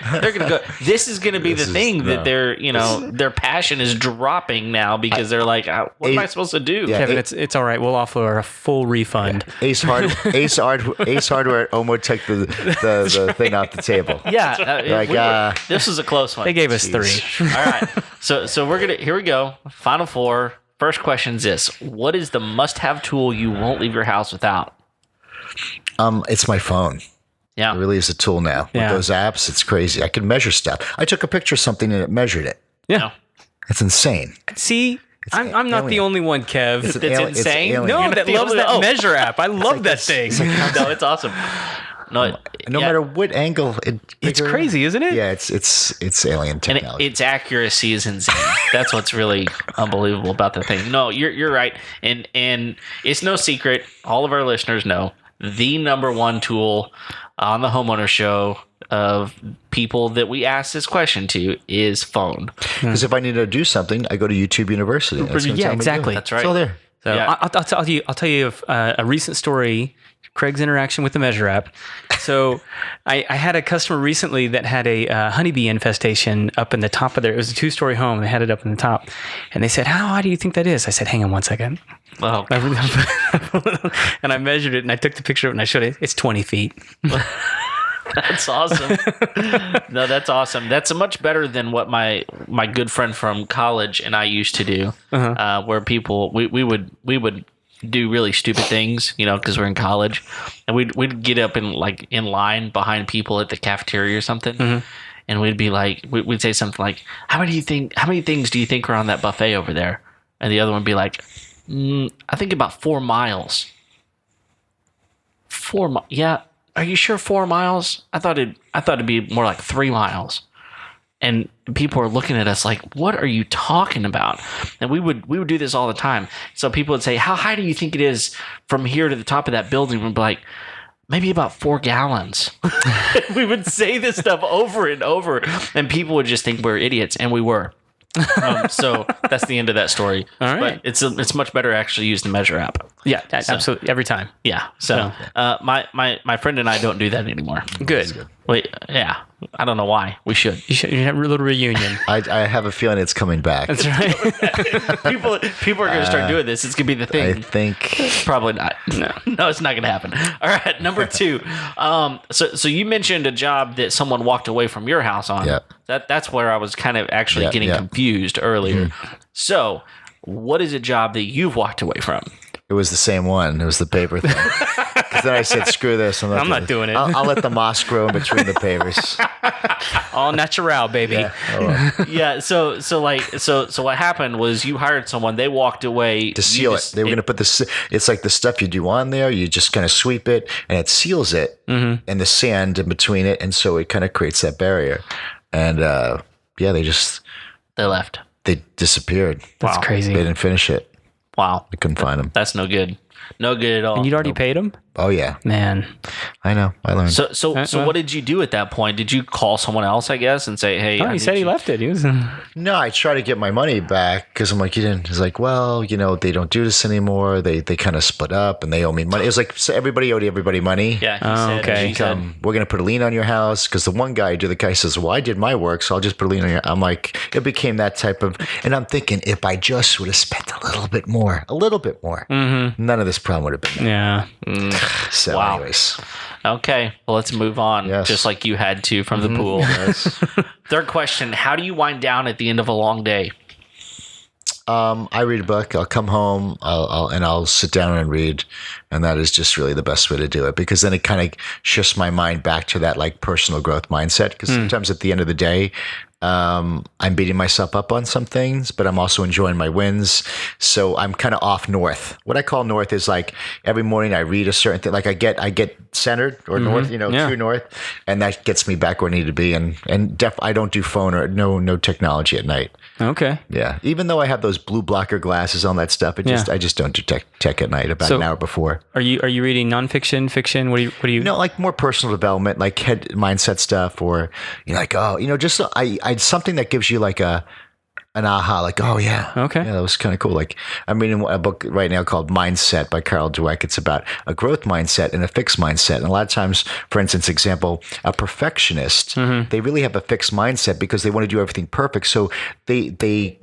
go. This is gonna be the thing that no. their passion is dropping now because they're like, what am I supposed to do? Yeah. Kevin, it's all right. We'll offer a full refund. Ace Hardware almost took the thing off the table. Yeah, this was a close one. They gave us 3. All right, so here we go. Final Four. First question is this: what is the must-have tool you won't leave your house without? It's my phone. Yeah, It really is a tool now. Yeah. With those apps, it's crazy. I can measure stuff. I took a picture of something and it measured it. Yeah. No. It's insane. See, I'm not the alien. only one, Kev. It's It's insane. alien. No, You're that not the loves only- that measure app. I love that thing. No, it's awesome. No, No matter what angle It's crazy, isn't it? Yeah, it's alien and technology. its accuracy is insane. That's what's really unbelievable about the thing. No, you're right, and it's no secret. All of our listeners know the number one tool on the Homeowner Show of people that we ask this question to is phone. Because if I need to do something, I go to YouTube University. That's gonna Yeah, tell me to do exactly. it. That's right. It's all there. So Yeah. I'll tell you a recent story. Craig's interaction with the Measure app. So I had a customer recently that had a honeybee infestation up in the top of it was a 2-story home. They had it up in the top. And they said, how high do you think that is? I said, hang on one second. Oh, And I measured it and I took the picture of it and I showed it. It's 20 feet. that's awesome. No, that's awesome. That's much better than what my good friend from college and I used to do, where people we would do really stupid things, because we're in college, and we'd get up in line behind people at the cafeteria or something, and we'd be like, we'd say something like, how many things do you think are on that buffet over there? And the other one would be like, I think about 4 miles. 4 yeah. Are you sure 4 miles? I thought it'd be more like 3 miles. And people are looking at us like, what are you talking about? And we would do this all the time. So people would say, how high do you think it is from here to the top of that building? We'd be like, maybe about 4 gallons. We would say this stuff over and over, and people would just think we're idiots, and we were. So that's the end of that story. All right. But it's much better actually use the Measure app. Yeah, absolutely. Every time. Yeah. So my friend and I don't do that anymore. Good. Wait, yeah. I don't know why. We should. You should have a little reunion. I have a feeling it's coming back. That's right. People are going to start doing this. It's going to be the thing. I think Probably not. No, it's not going to happen. All right, number 2. So you mentioned a job that someone walked away from your house on. Yeah. That's where I was kind of actually getting confused earlier. So, what is a job that you've walked away from? it was the same one. It was the paper thing. Because then I said, screw this. I'm not doing it. I'll let the moss grow in between the papers. All natural, baby. Yeah. Oh, well. Yeah. So what happened was you hired someone. They walked away To seal it. They were going to put this, it's like the stuff you do on there. You just kind of sweep it and it seals it and the sand in between it. And so it kind of creates that barrier. And they left. they disappeared. That's crazy. They didn't finish it. Wow. I couldn't find them. That's no good. No good at all. And you'd already paid him? Oh, yeah. Man. I know. I learned. So what did you do at that point? Did you call someone else, I guess, and say, hey, Oh, he said he left it. He was. No, I try to get my money back because I'm like, you didn't. He's like, well, they don't do this anymore. They kind of split up and they owe me money. It was like so everybody owed everybody money. Yeah. Okay. He said, We're going to put a lien on your house because the one guy, the guy says, well, I did my work, so I'll just put a lien on your. I'm like, it became that type of, and I'm thinking if I just would have spent a little bit more, none of this problem would have been there. Yeah. So Wow. anyways, okay, well, let's move on, Yes. just like you had to from the pool. Third question, how do you wind down at the end of a long day? I read a book. I'll come home. I'll sit down and read, and that is just really the best way to do it because then it kind of shifts my mind back to that like personal growth mindset. Because sometimes at the end of the day, I'm beating myself up on some things, but I'm also enjoying my wins. So I'm kind of off north. What I call north is like every morning I read a certain thing. Like I get centered or north, true north, and that gets me back where I need to be. And I don't do phone or no technology at night. Okay. Yeah. Even though I have those blue blocker glasses, all that stuff, I just don't do tech at night about an hour before. Are you reading nonfiction, fiction? What do you? Like more personal development, like head mindset stuff, or just something that gives you like an aha, like, oh yeah, okay, yeah, that was kind of cool. Like I'm reading a book right now called Mindset by Carol Dweck. It's about a growth mindset and a fixed mindset. And a lot of times, for instance, a perfectionist, they really have a fixed mindset because they want to do everything perfect. So they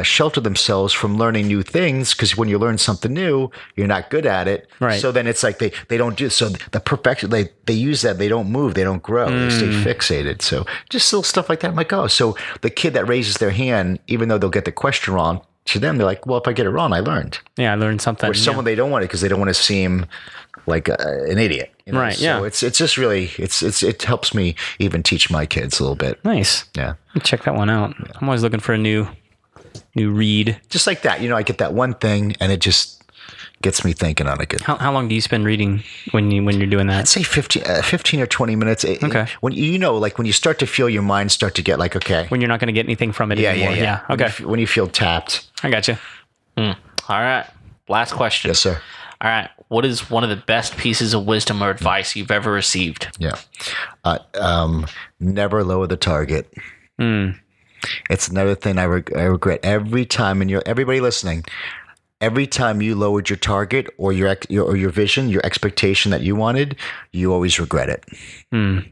shelter themselves from learning new things because when you learn something new, you're not good at it. Right. So then it's like they don't do so. The perfection they use that, they don't move, they don't grow, they stay fixated. So just little stuff like that. I'm like, oh, so the kid that raises their hand, even though they'll get the question wrong, to them they're like, well, if I get it wrong, I learned. Yeah, I learned something. Or someone they don't want it because they don't want to seem like an idiot. Right. So yeah. it's just really it helps me even teach my kids a little bit. Nice. Yeah. Check that one out. Yeah. I'm always looking for a new read. Just like that, I get that one thing and it just gets me thinking on it. How long do you spend reading when you're doing that? I'd say 15 or 20 minutes. Okay. When when you start to feel your mind start to get like, okay. When you're not going to get anything from it anymore. Yeah. Okay. When you feel tapped. I gotcha. All right. Last question. Yes, sir. All right. What is one of the best pieces of wisdom or advice you've ever received? Yeah. Never lower the target. It's another thing I regret every time. And everybody listening, every time you lowered your target or your vision, your expectation that you wanted, you always regret it.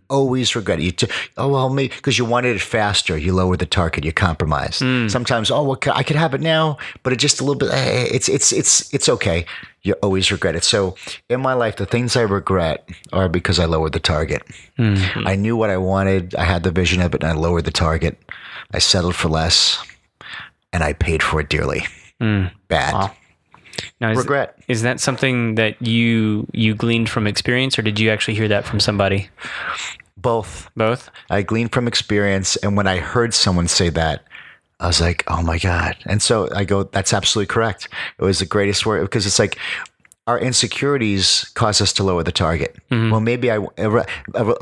Always regret it. Maybe because you wanted it faster, you lowered the target, you compromised. Sometimes, I could have it now, but it's just a little bit. It's okay. You always regret it. So in my life, the things I regret are because I lowered the target. I knew what I wanted. I had the vision of it, and I lowered the target. I settled for less, and I paid for it dearly. Bad. Wow. Now, regret. Is that something that you gleaned from experience, or did you actually hear that from somebody? Both. Both? I gleaned from experience, and when I heard someone say that, I was like, oh my God. And so I go, that's absolutely correct. It was the greatest word because it's like our insecurities cause us to lower the target. Well, maybe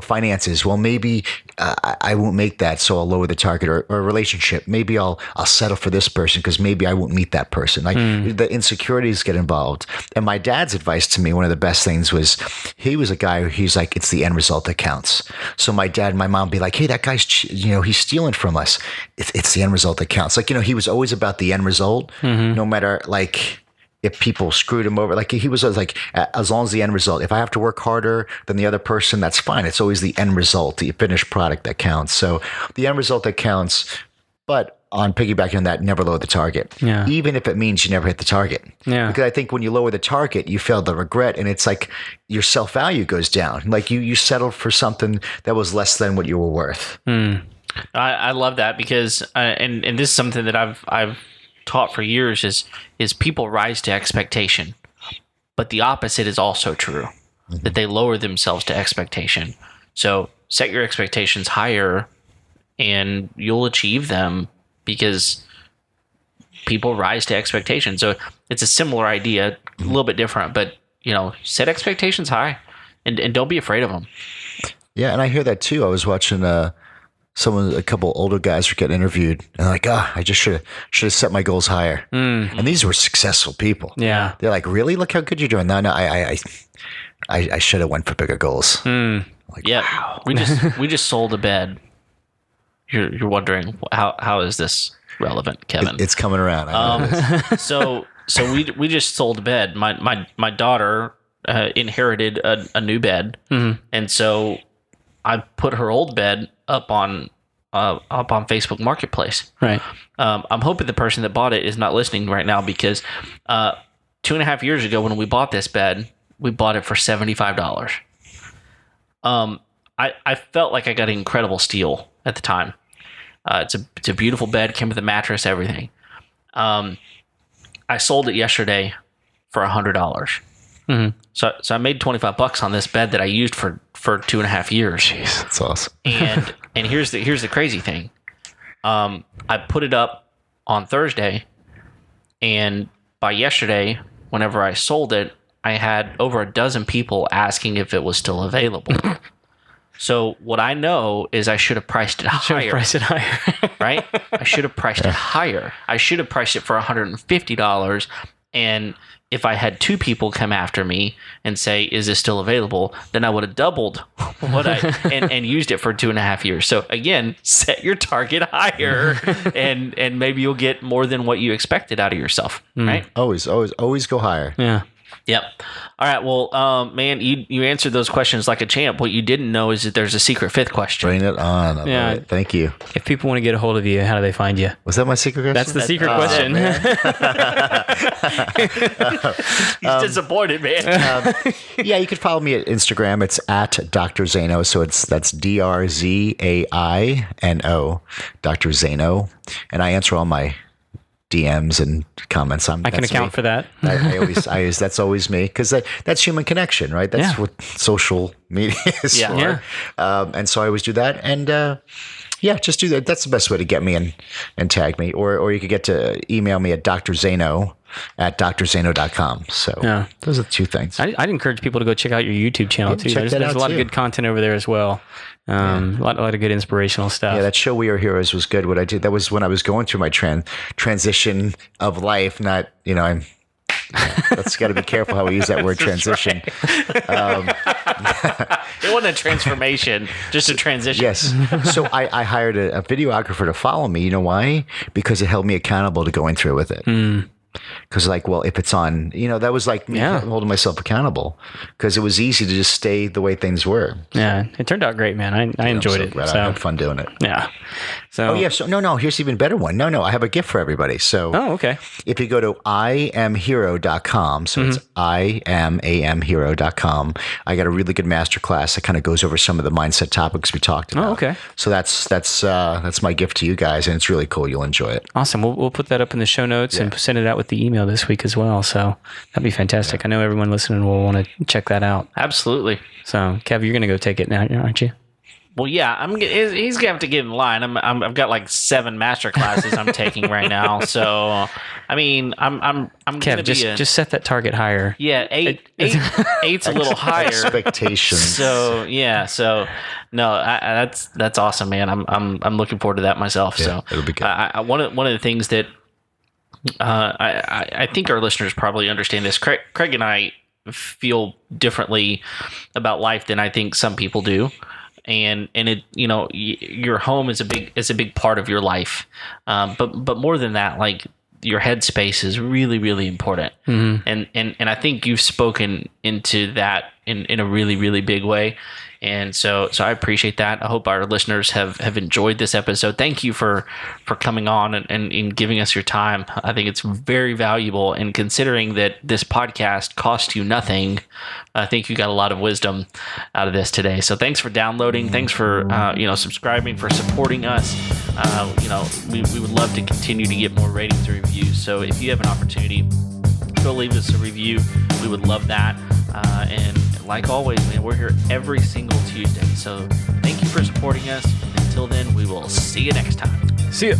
finances. Well, maybe I won't make that, so I'll lower the target. Or a relationship. Maybe I'll settle for this person because maybe I won't meet that person. Like the insecurities get involved. And my dad's advice to me, one of the best things was, he was a guy he's like, it's the end result that counts. So my dad and my mom be like, hey, that guy's, he's stealing from us. It's the end result that counts. Like, he was always about the end result, no matter like, if people screwed him over, like he was always like, as long as the end result, if I have to work harder than the other person, that's fine. It's always the end result, the finished product that counts. So the end result that counts, but on piggybacking on that, never lower the target. Yeah. Even if it means you never hit the target. Yeah. Because I think when you lower the target, you feel the regret, and it's like your self-value goes down. Like you settled for something that was less than what you were worth. I love that because, and this is something that I've taught for years is people rise to expectation, but the opposite is also true, that they lower themselves to expectation. So set your expectations higher and you'll achieve them because people rise to expectation. So it's a similar idea, a little bit different, but set expectations high and don't be afraid of them. Yeah. And I hear that too. I was watching a couple older guys were getting interviewed, and like, I just should have set my goals higher. And these were successful people. Yeah, they're like, really? Look how good you're doing. No, I should have went for bigger goals. Like, yeah, wow. we just sold a bed. You're wondering how is this relevant, Kevin? It's coming around. I know it is. So we just sold a bed. My daughter inherited a new bed, and so I put her old bed up on Facebook Marketplace. Right. I'm hoping the person that bought it is not listening right now because 2.5 years ago when we bought this bed, we bought it for $75. I felt like I got an incredible steal at the time. It's a beautiful bed, came with a mattress, everything. I sold it yesterday for $100. So I made $25 on this bed that I used for 2.5 years. Jeez, that's awesome. and here's the crazy thing. I put it up on Thursday, and by yesterday, whenever I sold it, I had over a dozen people asking if it was still available. So what I know is I should have priced it higher. Right? I should have priced it higher. I should have priced it for $150. And if I had 2 people come after me and say, "Is this still available?" then I would have doubled what and used it for 2.5 years. So again, set your target higher, and maybe you'll get more than what you expected out of yourself. Right? Always go higher. Yeah. Yep. All right. Well, man, you answered those questions like a champ. What you didn't know is that there's a secret 5th question. Bring it on. Yeah. It. Thank you. If people want to get a hold of you, how do they find you? Was that my secret question? That's the secret question. He's disappointed, man. Yeah, you can follow me at Instagram. It's at drzaino. So that's DRZAINO, Dr. Zaino. And I answer all my DMs and comments. I can account for that. I always that's always me, because that's human connection, right? That's what social media is for. Yeah. And so I always do that. And just do that. That's the best way to get me and tag me. Or you could get to email me at drzaino at drzaino.com. So those are the 2 things. I'd encourage people to go check out your YouTube channel too. There's a lot of good content over there as well. A lot of good inspirational stuff. Yeah, that show We Are Heroes was good. What I did, that was when I was going through my transition of life. Not, that's got to be careful how we use that word, transition. It wasn't a transformation, just a transition. Yes. So I hired a videographer to follow me. You know why? Because it held me accountable to going through with it. Because if it's on, that was like me holding myself accountable, because it was easy to just stay the way things were. Yeah, it turned out great, man. I enjoyed it. I had fun doing it. Yeah. So. Oh yeah. So no. Here's even better one. No. I have a gift for everybody. So. Oh, okay. If you go to iamhero.com, so it's iamhero.com, I got a really good masterclass that kind of goes over some of the mindset topics we talked about. Oh, okay. So that's my gift to you guys, and it's really cool. You'll enjoy it. Awesome. We'll put that up in the show notes and send it out with the email this week as well. So that'd be fantastic. I know everyone listening will want to check that out. Absolutely. So Kev, you're going to go take it now, aren't you? Well, yeah, he's gonna have to get in line. I've got like 7 master classes I'm taking right now. So, I mean, I'm Kev, just set that target higher. Yeah, eight's a little higher. Expectations. So no, that's awesome, man. I'm looking forward to that myself. So it'll be good. One of the things that I think our listeners probably understand this. Craig and I feel differently about life than I think some people do. And it, your home is a big part of your life. But more than that, like, your headspace is really, really important. Mm-hmm. And I think you've spoken into that in a really, really big way. And so I appreciate that. I hope our listeners have enjoyed this episode. Thank you for coming on and giving us your time. I think it's very valuable. And considering that this podcast cost you nothing, I think you got a lot of wisdom out of this today. So thanks for downloading. Thanks for subscribing, for supporting us. We would love to continue to get more ratings and reviews. So if you have an opportunity, go leave us a review. We would love that. And like always, man, we're here every single Tuesday. So thank you for supporting us. Until then, we will see you next time. See ya.